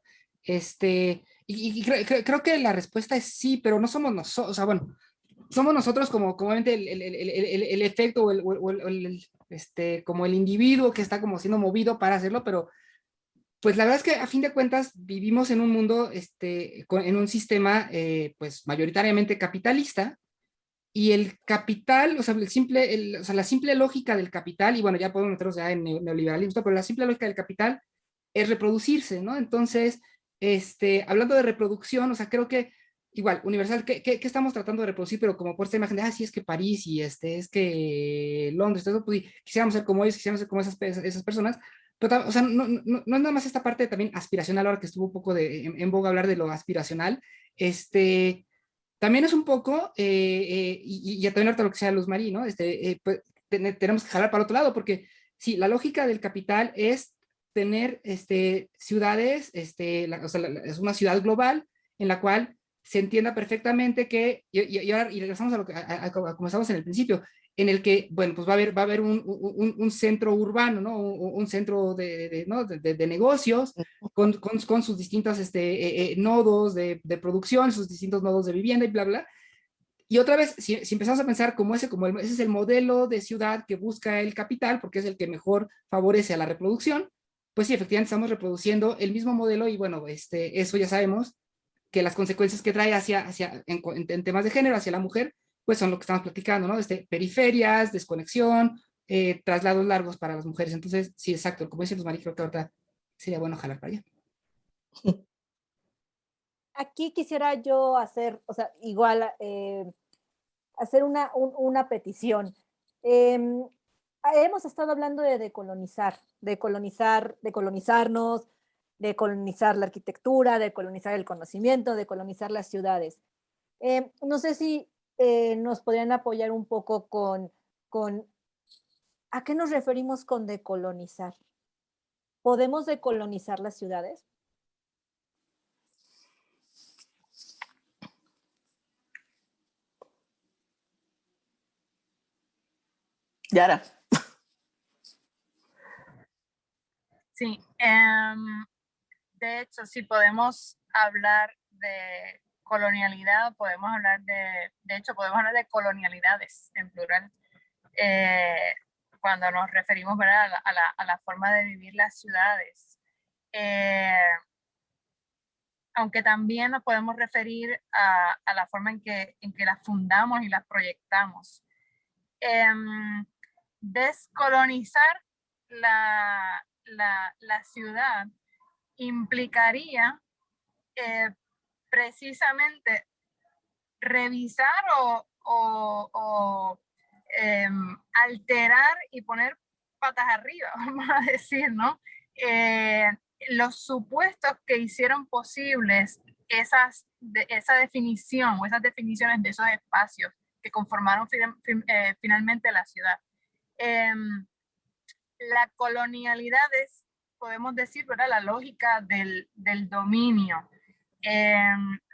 Y creo que la respuesta es sí, pero no somos nosotros. O sea, bueno, somos nosotros como obviamente el efecto como el individuo que está como siendo movido para hacerlo, pero pues la verdad es que a fin de cuentas vivimos en un mundo, en un sistema pues mayoritariamente capitalista, y el capital, o sea, la simple lógica del capital, y bueno, ya podemos meternos ya en neoliberalismo, pero la simple lógica del capital es reproducirse, ¿no? Entonces, hablando de reproducción, o sea, creo que igual, universal, ¿qué estamos tratando de reproducir? Pero como por esta imagen de, sí, es que París y es que Londres, todo, pues, quisiéramos ser como ellos, quisiéramos ser como esas personas, pero, o sea, no es nada más esta parte también aspiracional, ahora que estuvo un poco en boga hablar de lo aspiracional, también es un poco, y ya también ahorita lo que sea Luz Marí, ¿no? Pues, tenemos que jalar para otro lado, porque sí, la lógica del capital es tener ciudades, o sea, es una ciudad global en la cual se entienda perfectamente que, y ahora y regresamos a como estamos en el principio, en el que, bueno, pues va a haber un centro urbano, ¿no? Un centro ¿no? de negocios con sus distintos nodos de producción, sus distintos nodos de vivienda y bla, bla. Y otra vez, si empezamos a pensar ese es el modelo de ciudad que busca el capital, porque es el que mejor favorece a la reproducción, pues sí, efectivamente estamos reproduciendo el mismo modelo, y bueno, eso ya sabemos que las consecuencias que trae en temas de género hacia la mujer, pues son lo que estamos platicando, ¿no? Periferias, desconexión, traslados largos para las mujeres. Entonces, sí, exacto, como dicen los maris, creo que ahorita sería bueno jalar para allá. Aquí quisiera yo hacer, o sea, igual, hacer una petición. Hemos estado hablando de decolonizarnos, de colonizar la arquitectura, de colonizar el conocimiento, de colonizar las ciudades. No sé si nos podrían apoyar un poco con ¿a qué nos referimos con decolonizar? ¿Podemos decolonizar las ciudades? Yara. Sí, de hecho, si podemos hablar de colonialidad, podemos hablar de hecho, podemos hablar de colonialidades en plural, cuando nos referimos, ¿verdad?, a la forma de vivir las ciudades. Aunque también nos podemos referir a la forma en que las fundamos y las proyectamos. Descolonizar la ciudad implicaría precisamente revisar o alterar y poner patas arriba, vamos a decir, ¿no? Los supuestos que hicieron posibles esas esa definición o esas definiciones de esos espacios que conformaron finalmente la ciudad. La colonialidad es, podemos decir, ¿verdad?, la lógica del dominio.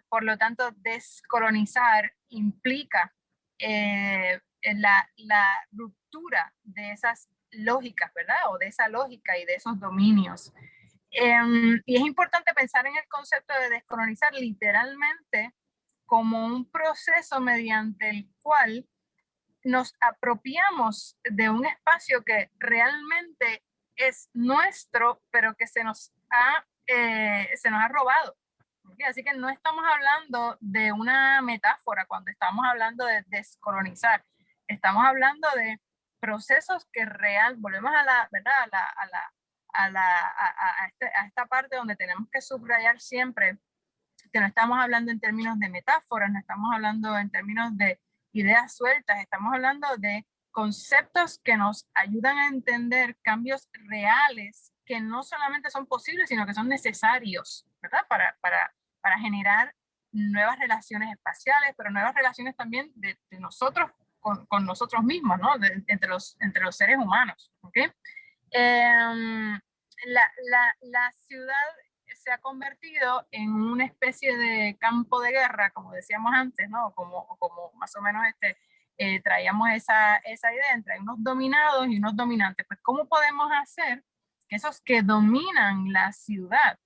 Por lo tanto, descolonizar implica la ruptura de esas lógicas, ¿verdad? O de esa lógica y de esos dominios. Y es importante pensar en el concepto de descolonizar literalmente como un proceso mediante el cual nos apropiamos de un espacio que realmente es nuestro, pero que se nos ha robado. ¿Okay? Así que no estamos hablando de una metáfora cuando estamos hablando de descolonizar. Estamos hablando de procesos que volvemos a la, ¿verdad?, a esta parte donde tenemos que subrayar siempre que no estamos hablando en términos de metáforas, no estamos hablando en términos de ideas sueltas, estamos hablando de conceptos que nos ayudan a entender cambios reales que no solamente son posibles, sino que son necesarios, ¿verdad? Para generar nuevas relaciones espaciales, pero nuevas relaciones también de nosotros con nosotros mismos, ¿no? Entre los seres humanos, ¿ok? La ciudad se ha convertido en una especie de campo de guerra, como decíamos antes, ¿no? Como más o menos traíamos esa idea entre unos dominados y unos dominantes. Pues, ¿cómo podemos hacer que esos que dominan la ciudad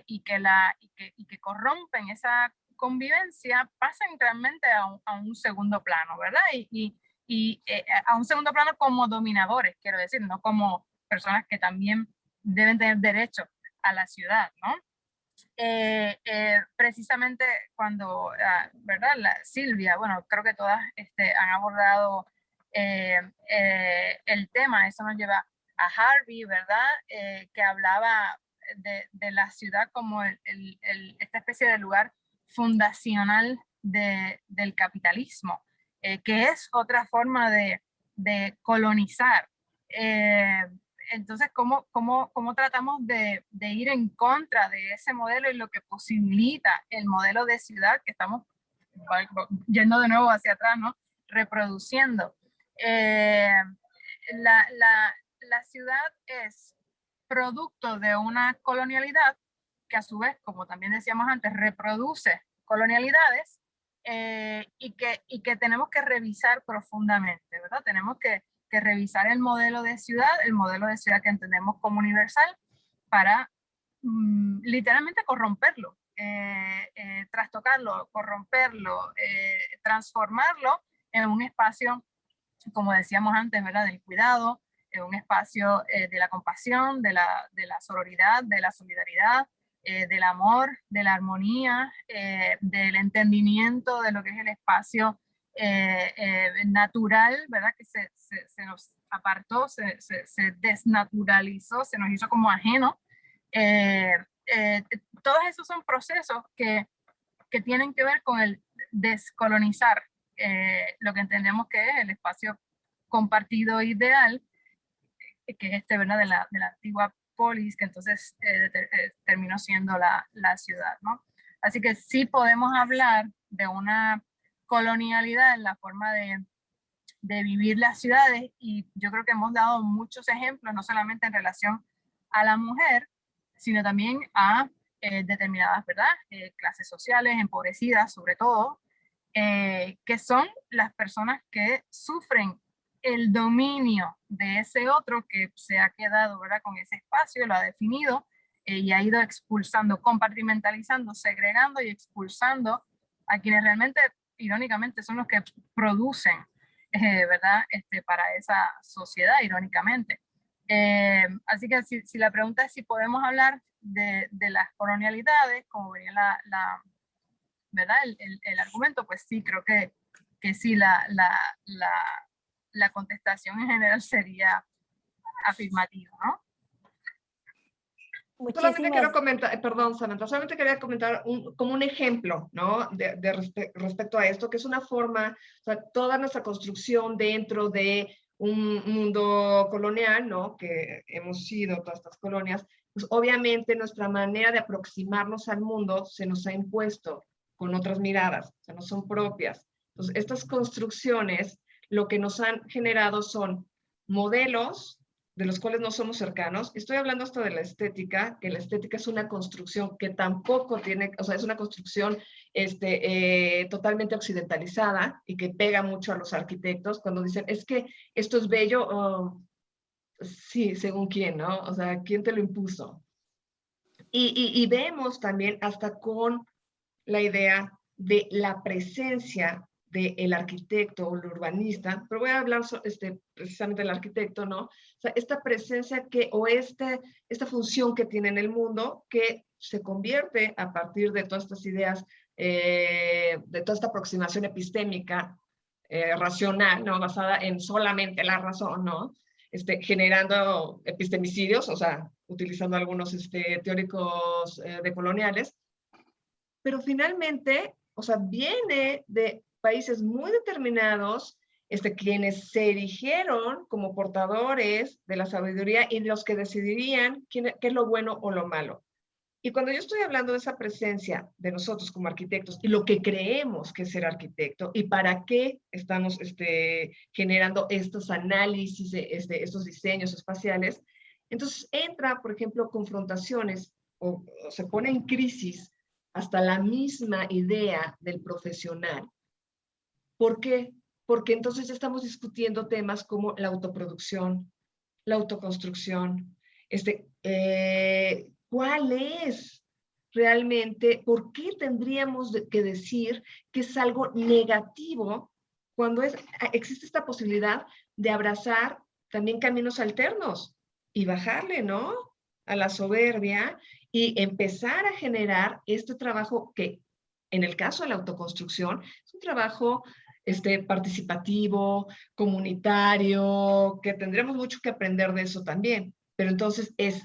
y que corrompen esa convivencia pasen realmente a un segundo plano, ¿verdad? Y a un segundo plano como dominadores, quiero decir, no como personas que también deben tener derecho a la ciudad, ¿no? Precisamente cuando, ¿verdad? Silvia, bueno, creo que todas han abordado el tema, eso nos lleva a Harvey, ¿verdad? Que hablaba de la ciudad como esta especie de lugar fundacional del capitalismo, que es otra forma de colonizar. Entonces, ¿cómo tratamos de ir en contra de ese modelo y lo que posibilita el modelo de ciudad que estamos yendo de nuevo hacia atrás, ¿no? Reproduciendo? La ciudad es producto de una colonialidad que a su vez, como también decíamos antes, reproduce colonialidades y que tenemos que revisar profundamente, ¿verdad? Tenemos que revisar el modelo de ciudad que entendemos como universal para literalmente corromperlo, trastocarlo, corromperlo, transformarlo en un espacio, como decíamos antes, ¿verdad?, del cuidado, en un espacio de la compasión, de la sororidad, de la solidaridad, del amor, de la armonía, del entendimiento de lo que es el espacio natural, ¿verdad?, que se nos apartó, se desnaturalizó, se nos hizo como ajeno. Todos esos son procesos que tienen que ver con el descolonizar lo que entendemos que es el espacio compartido ideal, que es ¿verdad?, de la antigua polis, que entonces terminó siendo la ciudad, ¿no? Así que sí podemos hablar de una colonialidad en la forma de vivir las ciudades, y yo creo que hemos dado muchos ejemplos, no solamente en relación a la mujer, sino también a determinadas, ¿verdad?, clases sociales empobrecidas, sobre todo, que son las personas que sufren el dominio de ese otro que se ha quedado, ¿verdad?, con ese espacio, lo ha definido y ha ido expulsando, compartimentalizando, segregando y expulsando a quienes realmente, irónicamente, son los que producen, ¿verdad?, para esa sociedad, irónicamente. Así que si la pregunta es si podemos hablar de las colonialidades, como venía ¿verdad?, el argumento, pues sí, creo que sí, la contestación en general sería afirmativa, ¿no? Solamente quiero comentar, perdón, Samantha, solamente quería comentar como un ejemplo, ¿no? Respecto a esto, que es una forma, o sea, toda nuestra construcción dentro de un mundo colonial, ¿no?, que hemos sido todas estas colonias, pues obviamente nuestra manera de aproximarnos al mundo se nos ha impuesto, con otras miradas, o sea, no son propias. Entonces, estas construcciones lo que nos han generado son modelos de los cuales no somos cercanos. Estoy hablando hasta de la estética, que la estética es una construcción que tampoco tiene, o sea, es una construcción totalmente occidentalizada y que pega mucho a los arquitectos cuando dicen, es que esto es bello, oh, sí, según quién, ¿no? O sea, ¿quién te lo impuso? Y vemos también hasta con la idea de la presencia del arquitecto o el urbanista, pero voy a hablar precisamente del arquitecto, ¿no? O sea, esta presencia o esta función que tiene en el mundo que se convierte a partir de todas estas ideas, de toda esta aproximación epistémica, racional, ¿no? Basada en solamente la razón, ¿no? Generando epistemicidios, o sea, utilizando algunos teóricos decoloniales, pero finalmente, o sea, viene de países muy determinados, quienes se erigieron como portadores de la sabiduría y los que decidirían qué es lo bueno o lo malo. Y cuando yo estoy hablando de esa presencia de nosotros como arquitectos y lo que creemos que es ser arquitecto y para qué estamos generando estos análisis, estos diseños espaciales, entonces entra, por ejemplo, confrontaciones o se pone en crisis hasta la misma idea del profesional. ¿Por qué? Porque entonces ya estamos discutiendo temas como la autoproducción, la autoconstrucción, ¿cuál es realmente, por qué tendríamos que decir que es algo negativo cuando existe esta posibilidad de abrazar también caminos alternos y bajarle, ¿no? A la soberbia y empezar a generar este trabajo que, en el caso de la autoconstrucción, es un trabajo participativo, comunitario, que tendremos mucho que aprender de eso también. Pero entonces es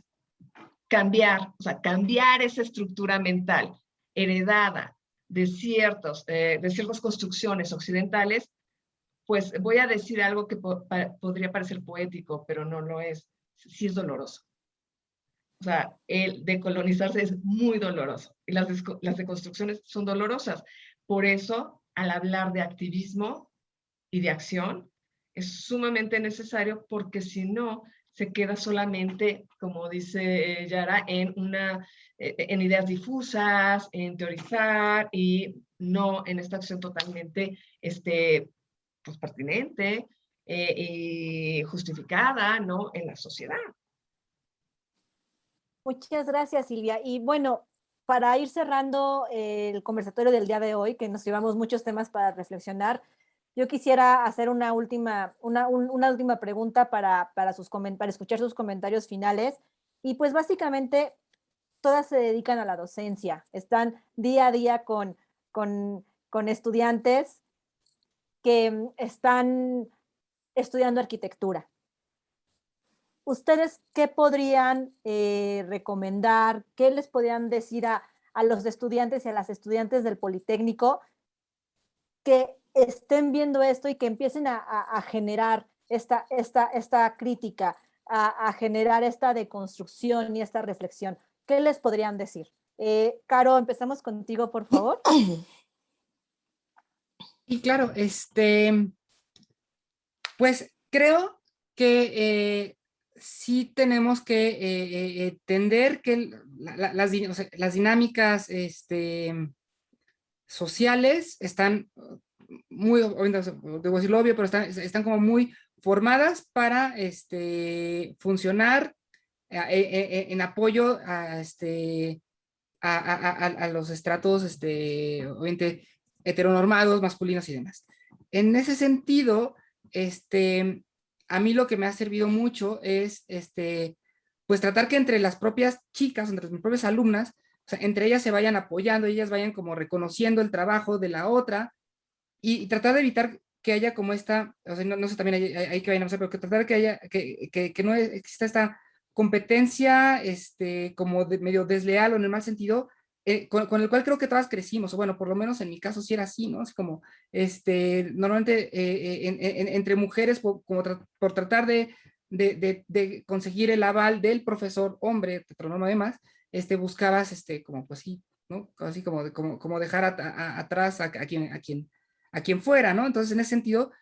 cambiar, o sea, cambiar esa estructura mental heredada de ciertas construcciones occidentales, pues voy a decir algo que podría parecer poético, pero no lo es. Sí es doloroso. O sea, el decolonizarse es muy doloroso y las deconstrucciones son dolorosas. Por eso, al hablar de activismo y de acción, es sumamente necesario porque si no, se queda solamente, como dice Yara, en ideas difusas, en teorizar y no en esta acción totalmente pues, pertinente y justificada, ¿no? En la sociedad. Muchas gracias, Silvia. Y bueno, para ir cerrando el conversatorio del día de hoy, que nos llevamos muchos temas para reflexionar, yo quisiera hacer una última pregunta para escuchar sus comentarios finales. Y pues básicamente todas se dedican a la docencia, están día a día con estudiantes que están estudiando arquitectura. ¿Ustedes qué podrían recomendar? ¿Qué les podrían decir a los estudiantes y a las estudiantes del Politécnico que estén viendo esto y que empiecen a generar esta crítica, a generar esta deconstrucción y esta reflexión? ¿Qué les podrían decir? Caro, empezamos contigo, por favor. Y claro, pues creo que sí tenemos que entender que las dinámicas sociales están muy, debo decirlo obvio, pero están como muy formadas para funcionar en apoyo a los estratos obviamente heteronormados, masculinos y demás. En ese sentido, a mí lo que me ha servido mucho es pues tratar que entre las propias chicas, entre mis propias alumnas, o sea, entre ellas se vayan apoyando, ellas vayan como reconociendo el trabajo de la otra y tratar de evitar que haya como esta, o sea, no sé también hay que vayan a hacer, pero que tratar de que haya, que no exista esta competencia como medio desleal o en el mal sentido, con el cual creo que todas crecimos, o bueno, por lo menos en mi caso sí era así, ¿no? Es como, normalmente entre mujeres, por tratar de conseguir el aval del profesor hombre, heteronorma además, buscabas, como pues sí, ¿no? Así como dejar atrás a quien fuera, ¿no? Entonces, en ese sentido,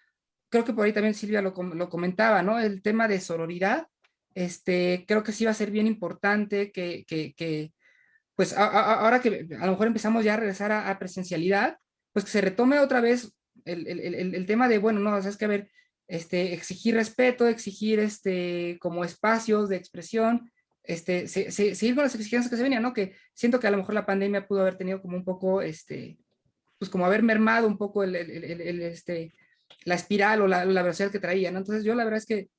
creo que por ahí también Silvia lo comentaba, ¿no? El tema de sororidad, creo que sí va a ser bien importante que pues ahora que a lo mejor empezamos ya a regresar a presencialidad, pues que se retome otra vez el tema de, bueno, no, o sea, es que a ver, exigir respeto, exigir como espacios de expresión, seguir con las exigencias que se venían, ¿no? Que siento que a lo mejor la pandemia pudo haber tenido como un poco, pues como haber mermado un poco la espiral o la velocidad que traía, ¿no? Entonces yo la verdad es que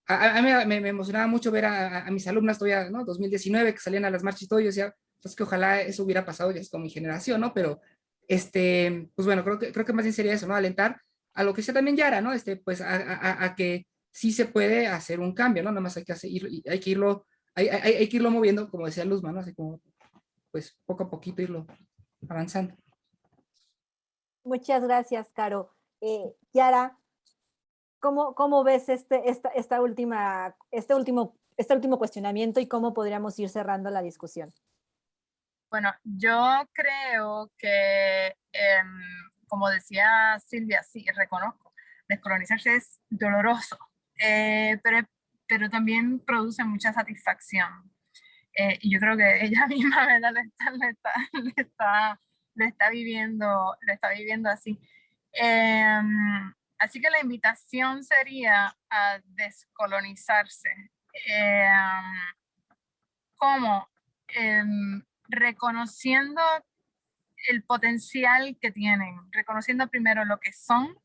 a mí me emocionaba mucho ver a mis alumnas todavía, ¿no? 2019, que salían a las marchas y todo, yo decía, pues que ojalá eso hubiera pasado ya es con mi generación, ¿no? Pero, pues bueno, creo que más bien sería eso, ¿no? Alentar a lo que sea también Yara, ¿no? Pues a que sí se puede hacer un cambio, ¿no? Nada más hay que irlo moviendo, como decía Luzma, ¿no? Así como, pues poco a poquito irlo avanzando. Muchas gracias, Caro. Yara, ¿cómo ves este último cuestionamiento y cómo podríamos ir cerrando la discusión? Bueno, yo creo que, como decía Silvia, sí, reconozco, descolonizarse es doloroso, pero también produce mucha satisfacción. Y yo creo que ella misma, ¿verdad? Lo está viviendo así. Así que la invitación sería a descolonizarse. ¿Cómo? Reconociendo el potencial que tienen, reconociendo primero lo que son,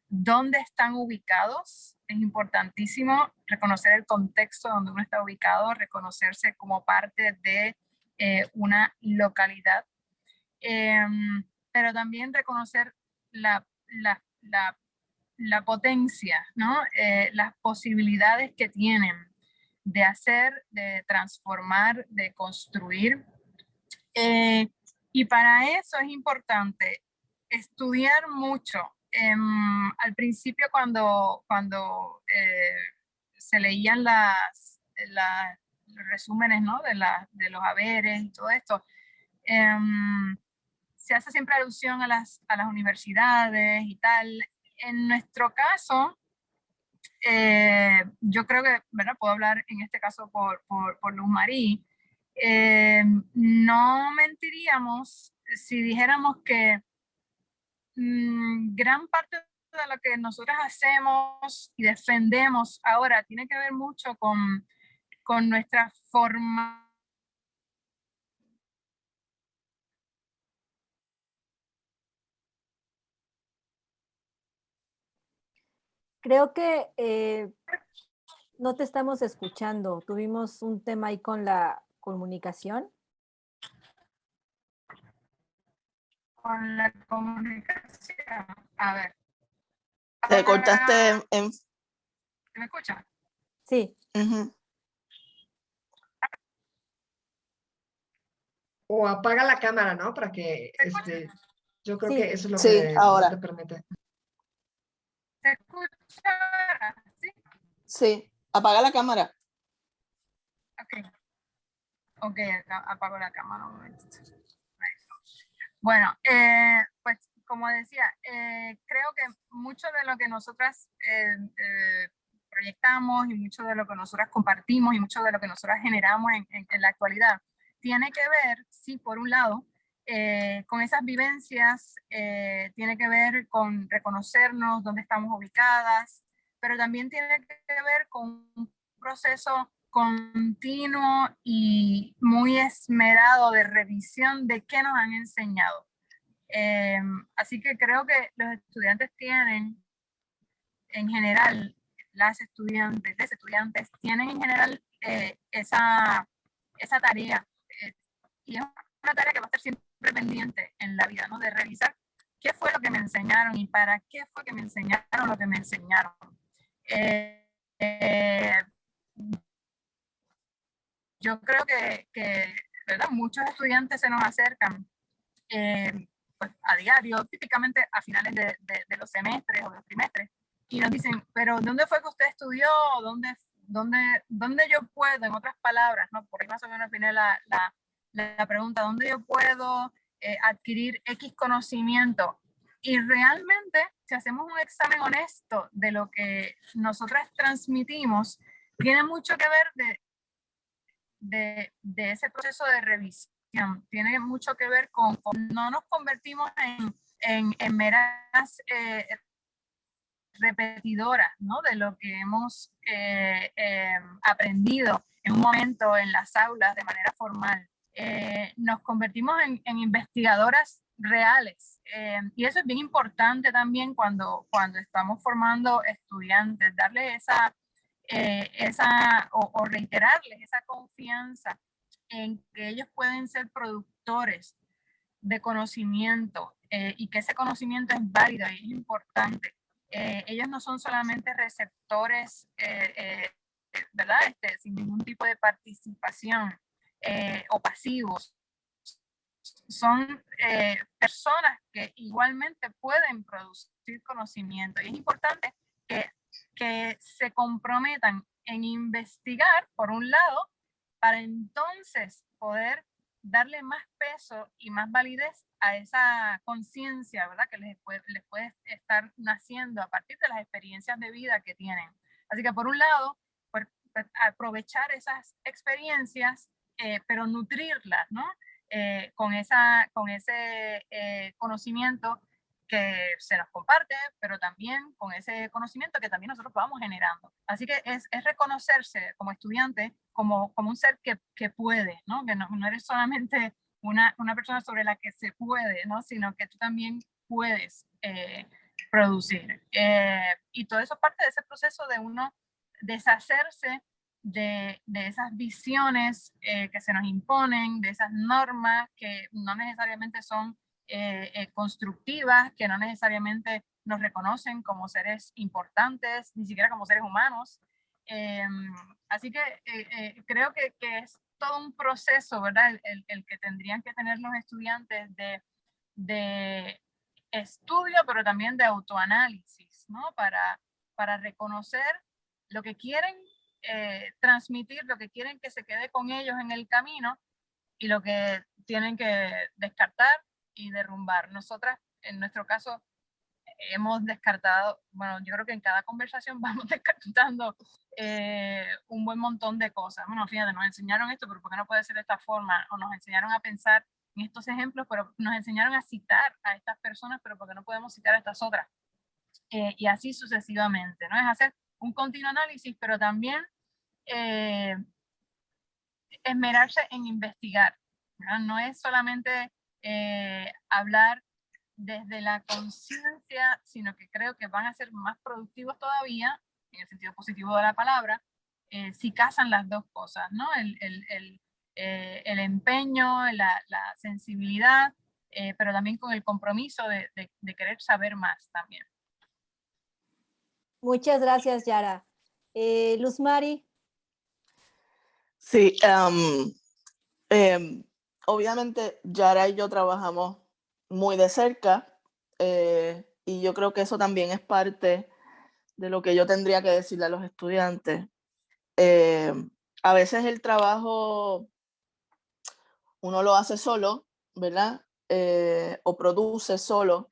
dónde están ubicados. Es importantísimo reconocer el contexto donde uno está ubicado, reconocerse como parte de una localidad, pero también reconocer la potencia, ¿no? Las posibilidades que tienen de hacer, de transformar, de construir. Y para eso es importante estudiar mucho. Al principio cuando se leían los resúmenes, ¿no? de los haberes y todo esto, se hace siempre alusión a las universidades y tal. En nuestro caso, yo creo que, ¿verdad? Puedo hablar en este caso por Luz Marí. No mentiríamos si dijéramos que gran parte de lo que nosotros hacemos y defendemos ahora tiene que ver mucho con nuestra forma. Creo que no te estamos escuchando. Tuvimos un tema ahí con la comunicación. Con la comunicación. A ver. Te cortaste en... ¿Me escucha? Sí. O apaga la cámara, ¿no? Para que, yo creo Sí. que eso es lo Sí, que ahora. te permite. ¿Se escucha? ¿Sí? Sí, apaga la cámara. Ok, apago la cámara un momentito. Bueno, pues como decía, creo que mucho de lo que nosotras proyectamos y mucho de lo que nosotras compartimos y mucho de lo que nosotras generamos en la actualidad tiene que ver, sí, por un lado, con esas vivencias, tiene que ver con reconocernos dónde estamos ubicadas, pero también tiene que ver con un proceso continuo y muy esmerado de revisión de qué nos han enseñado. Así que creo que los estudiantes tienen, en general, los estudiantes tienen en general esa tarea. Y es una tarea que va a estar siempre pendiente en la vida, ¿no? De revisar qué fue lo que me enseñaron y para qué fue que me enseñaron lo que me enseñaron. Yo creo que ¿verdad? Muchos estudiantes se nos acercan pues, a diario, típicamente a finales de los semestres o de los trimestres, y nos dicen, pero ¿dónde fue que usted estudió? ¿Dónde yo puedo? En otras palabras, ¿no? Por ahí más o menos viene la la pregunta, ¿dónde yo puedo adquirir X conocimiento? Y realmente, si hacemos un examen honesto de lo que nosotras transmitimos, tiene mucho que ver de ese proceso de revisión. Tiene mucho que ver con no nos convertimos en meras repetidoras, ¿no? De lo que hemos aprendido en un momento en las aulas de manera formal. Nos convertimos en investigadoras reales. Y eso es bien importante también cuando estamos formando estudiantes, darle o reiterarles esa confianza en que ellos pueden ser productores de conocimiento y que ese conocimiento es válido y es importante. Ellos no son solamente receptores, ¿verdad? Sin ningún tipo de participación o pasivos. Son personas que igualmente pueden producir conocimiento. Y es importante que se comprometan en investigar, por un lado, para entonces poder darle más peso y más validez a esa conciencia, ¿verdad? Que les puede estar naciendo a partir de las experiencias de vida que tienen. Así que por un lado, pues, aprovechar esas experiencias, pero nutrirlas, ¿no? Con ese conocimiento que se nos comparte, pero también con ese conocimiento que también nosotros vamos generando. Así que es reconocerse como estudiante como un ser que puede, ¿no? Que no eres solamente una persona sobre la que se puede, ¿no? Sino que tú también puedes producir. Y todo eso es parte de ese proceso de uno deshacerse de esas visiones que se nos imponen, de esas normas que no necesariamente son constructivas, que no necesariamente nos reconocen como seres importantes, ni siquiera como seres humanos. Así que creo que es todo un proceso, ¿verdad? El que tendrían que tener los estudiantes de estudio, pero también de autoanálisis, ¿no? Para reconocer lo que quieren transmitir, lo que quieren que se quede con ellos en el camino y lo que tienen que descartar y derrumbar. Nosotras, en nuestro caso, hemos descartado, bueno, yo creo que en cada conversación vamos descartando un buen montón de cosas. Bueno, fíjate, nos enseñaron esto, pero ¿por qué no puede ser de esta forma? O nos enseñaron a pensar en estos ejemplos, pero nos enseñaron a citar a estas personas, pero ¿por qué no podemos citar a estas otras? Y así sucesivamente, ¿no? Es hacer un continuo análisis, pero también esmerarse en investigar, ¿no? No es solamente hablar desde la conciencia, sino que creo que van a ser más productivos todavía, en el sentido positivo de la palabra, si casan las dos cosas, ¿no? El empeño, la sensibilidad, pero también con el compromiso de querer saber más también. Muchas gracias, Yara. Luz Mari. Sí, obviamente Yara y yo trabajamos muy de cerca y yo creo que eso también es parte de lo que yo tendría que decirle a los estudiantes. A veces el trabajo uno lo hace solo, ¿verdad? O produce solo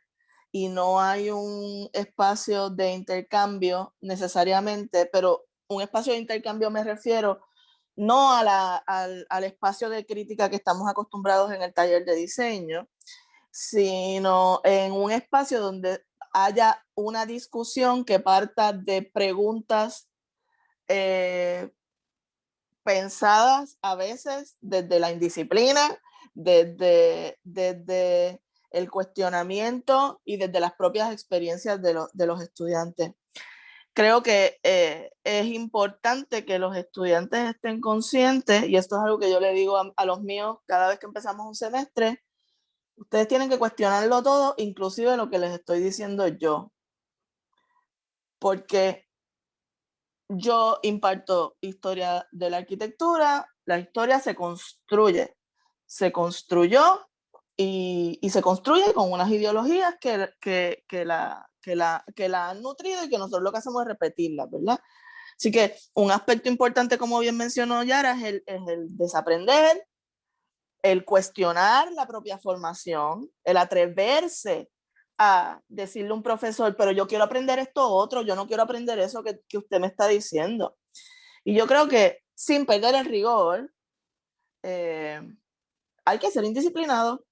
y no hay un espacio de intercambio necesariamente, pero un espacio de intercambio me refiero no al espacio de crítica que estamos acostumbrados en el taller de diseño, sino en un espacio donde haya una discusión que parta de preguntas pensadas a veces desde la indisciplina, desde el cuestionamiento y desde las propias experiencias de los estudiantes. Creo que es importante que los estudiantes estén conscientes, y esto es algo que yo le digo a los míos cada vez que empezamos un semestre: ustedes tienen que cuestionarlo todo, inclusive lo que les estoy diciendo yo. Porque yo imparto historia de la arquitectura, la historia se construye, se construyó y se construye con unas ideologías que la han nutrido y que nosotros lo que hacemos es repetirlas, ¿verdad? Así que un aspecto importante, como bien mencionó Yara, es el desaprender, el cuestionar la propia formación, el atreverse a decirle a un profesor, pero yo quiero aprender esto otro, yo no quiero aprender eso que usted me está diciendo. Y yo creo que sin perder el rigor, hay que ser indisciplinado,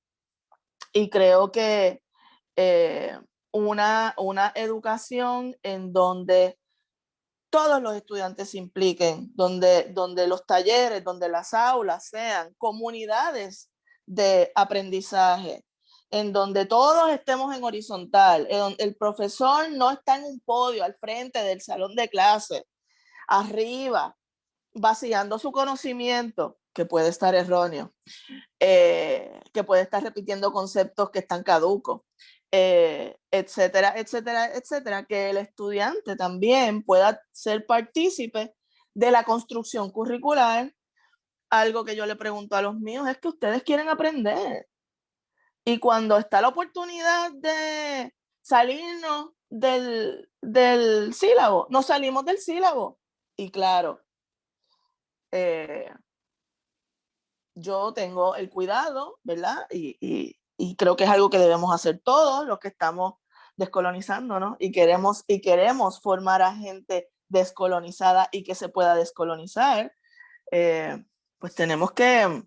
y creo que una educación en donde todos los estudiantes se impliquen, donde los talleres, donde las aulas sean comunidades de aprendizaje, en donde todos estemos en horizontal, en donde el profesor no está en un podio al frente del salón de clase, arriba, vaciando su conocimiento, que puede estar erróneo, que puede estar repitiendo conceptos que están caducos, etcétera, etcétera, etcétera, que el estudiante también pueda ser partícipe de la construcción curricular. Algo que yo le pregunto a los míos es que ustedes quieren aprender. Y cuando está la oportunidad de salirnos del sílabo, nos salimos del sílabo. Y claro, yo tengo el cuidado, ¿verdad? Y creo que es algo que debemos hacer todos los que estamos descolonizando, ¿no? Y queremos formar a gente descolonizada y que se pueda descolonizar, pues tenemos que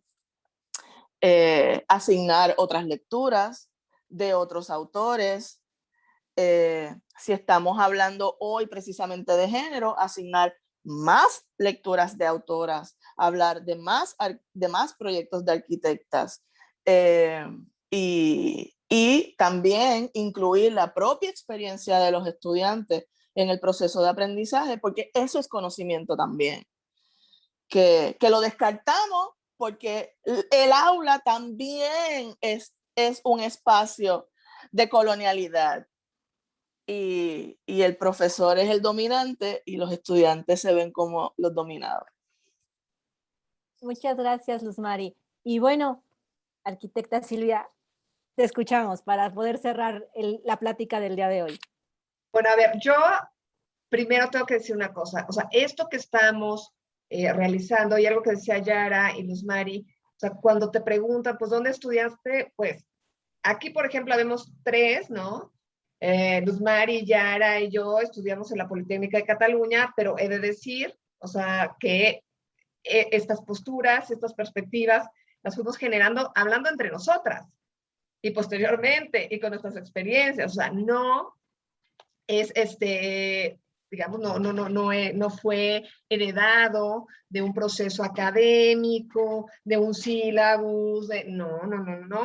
asignar otras lecturas de otros autores. Si estamos hablando hoy precisamente de género, asignar más lecturas de autoras, hablar de más proyectos de arquitectas, y también incluir la propia experiencia de los estudiantes en el proceso de aprendizaje, porque eso es conocimiento también, que lo descartamos porque el aula también es un espacio de colonialidad. Y el profesor es el dominante y los estudiantes se ven como los dominados. Muchas gracias, Luz Mari. Y bueno, arquitecta Silvia, te escuchamos para poder cerrar la plática del día de hoy. Bueno, a ver, yo primero tengo que decir una cosa. O sea, esto que estamos realizando, y algo que decía Yara y Luz Mari, o sea, cuando te preguntan, pues, ¿dónde estudiaste? Pues, aquí, por ejemplo, vemos 3, ¿no? Luz Mari, Yara y yo estudiamos en la Politécnica de Cataluña, pero he de decir, o sea, que estas posturas, estas perspectivas, las fuimos generando hablando entre nosotras y posteriormente y con nuestras experiencias. O sea, no es digamos, no fue heredado de un proceso académico, de un sílabus, no,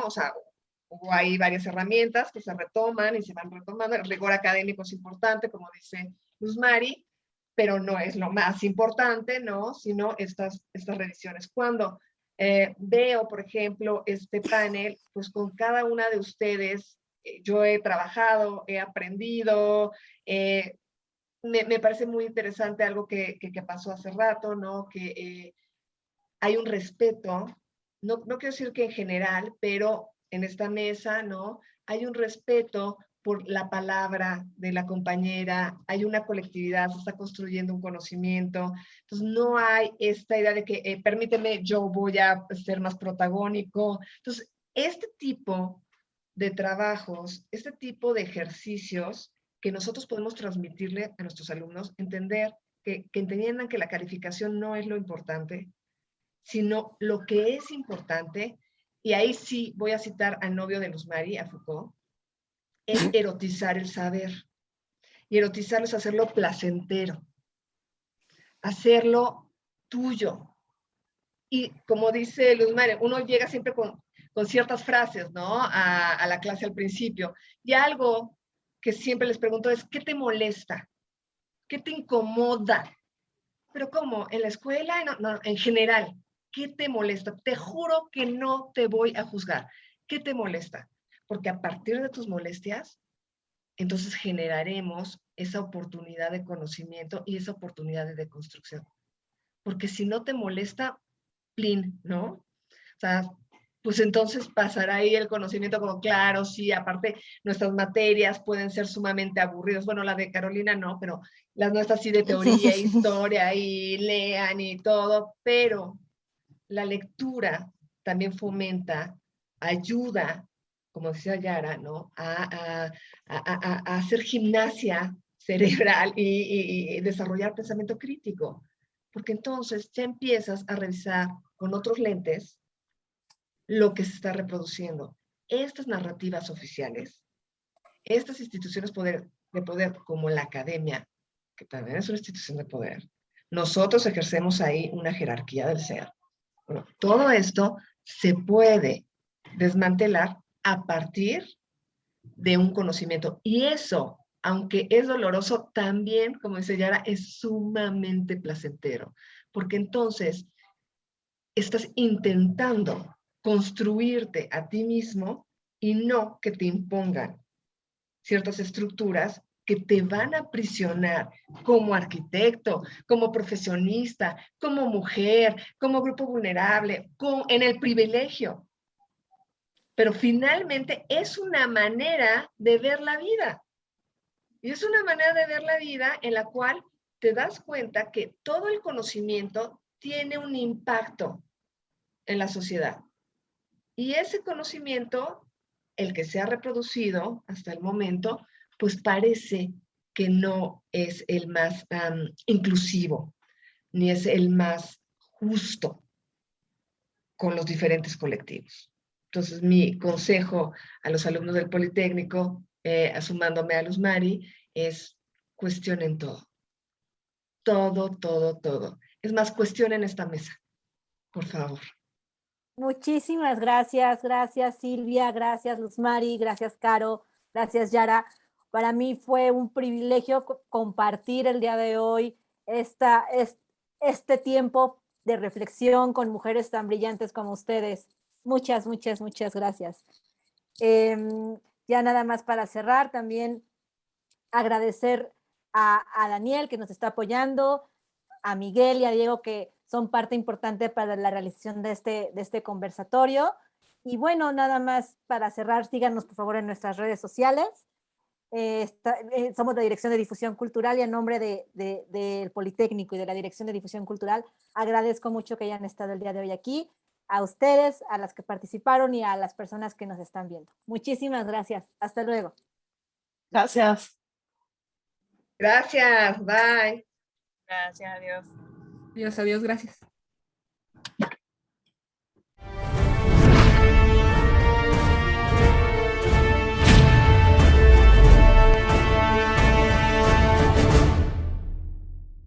o sea, hubo ahí varias herramientas que se retoman y se van retomando. El rigor académico es importante, como dice Luz Mari, pero no es lo más importante, ¿no? Sino estas revisiones. Cuando veo, por ejemplo, este panel, pues con cada una de ustedes, yo he trabajado, he aprendido, me parece muy interesante algo que pasó hace rato, ¿no? Que hay un respeto, no quiero decir que en general, pero en esta mesa, ¿no? Hay un respeto por la palabra de la compañera, hay una colectividad, se está construyendo un conocimiento, entonces no hay esta idea de que permíteme, yo voy a ser más protagónico. Entonces, este tipo de trabajos, este tipo de ejercicios que nosotros podemos transmitirle a nuestros alumnos, entender que entiendan que la calificación no es lo importante, sino lo que es importante, y ahí sí voy a citar al novio de Luz Mari, a Foucault, es erotizar el saber. Y erotizarlo es hacerlo placentero, hacerlo tuyo. Y como dice Luz Mari, uno llega siempre con ciertas frases, ¿no? A la clase al principio. Y algo que siempre les pregunto es, ¿qué te molesta? ¿Qué te incomoda? Pero ¿cómo? ¿En la escuela? No, en general. ¿Qué te molesta? Te juro que no te voy a juzgar. ¿Qué te molesta? Porque a partir de tus molestias, entonces generaremos esa oportunidad de conocimiento y esa oportunidad de deconstrucción. Porque si no te molesta, plin, ¿no? O sea, pues entonces pasará ahí el conocimiento como, claro, sí, aparte nuestras materias pueden ser sumamente aburridas. Bueno, la de Carolina no, pero las nuestras sí de teoría, historia, y lean y todo, pero la lectura también fomenta, ayuda, como decía Yara, ¿no? a hacer gimnasia cerebral y desarrollar pensamiento crítico. Porque entonces ya empiezas a revisar con otros lentes lo que se está reproduciendo. Estas narrativas oficiales, estas instituciones de poder como la academia, que también es una institución de poder, nosotros ejercemos ahí una jerarquía del ser. Bueno, todo esto se puede desmantelar a partir de un conocimiento. Y eso, aunque es doloroso, también, como dice Yara, es sumamente placentero. Porque entonces estás intentando construirte a ti mismo y no que te impongan ciertas estructuras que te van a aprisionar como arquitecto, como profesionista, como mujer, como grupo vulnerable, en el privilegio. Pero finalmente es una manera de ver la vida. Y es una manera de ver la vida en la cual te das cuenta que todo el conocimiento tiene un impacto en la sociedad. Y ese conocimiento, el que se ha reproducido hasta el momento, pues parece que no es el más inclusivo, ni es el más justo con los diferentes colectivos. Entonces, mi consejo a los alumnos del Politécnico, sumándome a Luz Mari, es cuestionen todo. Todo, todo, todo. Es más, cuestionen esta mesa, por favor. Muchísimas gracias, gracias Silvia, gracias Luzmari, gracias Caro, gracias Yara. Para mí fue un privilegio compartir el día de hoy este tiempo de reflexión con mujeres tan brillantes como ustedes. Muchas, muchas, muchas gracias. Ya nada más para cerrar, también agradecer a Daniel que nos está apoyando, a Miguel y a Diego que son parte importante para la realización de este conversatorio. Y bueno, nada más para cerrar, síganos por favor en nuestras redes sociales. Somos la Dirección de Difusión Cultural y en nombre del Politécnico y de la Dirección de Difusión Cultural agradezco mucho que hayan estado el día de hoy aquí, a ustedes, a las que participaron y a las personas que nos están viendo. Muchísimas gracias. Hasta luego. Gracias. Gracias, bye. Gracias, adiós. Adiós, adiós, gracias.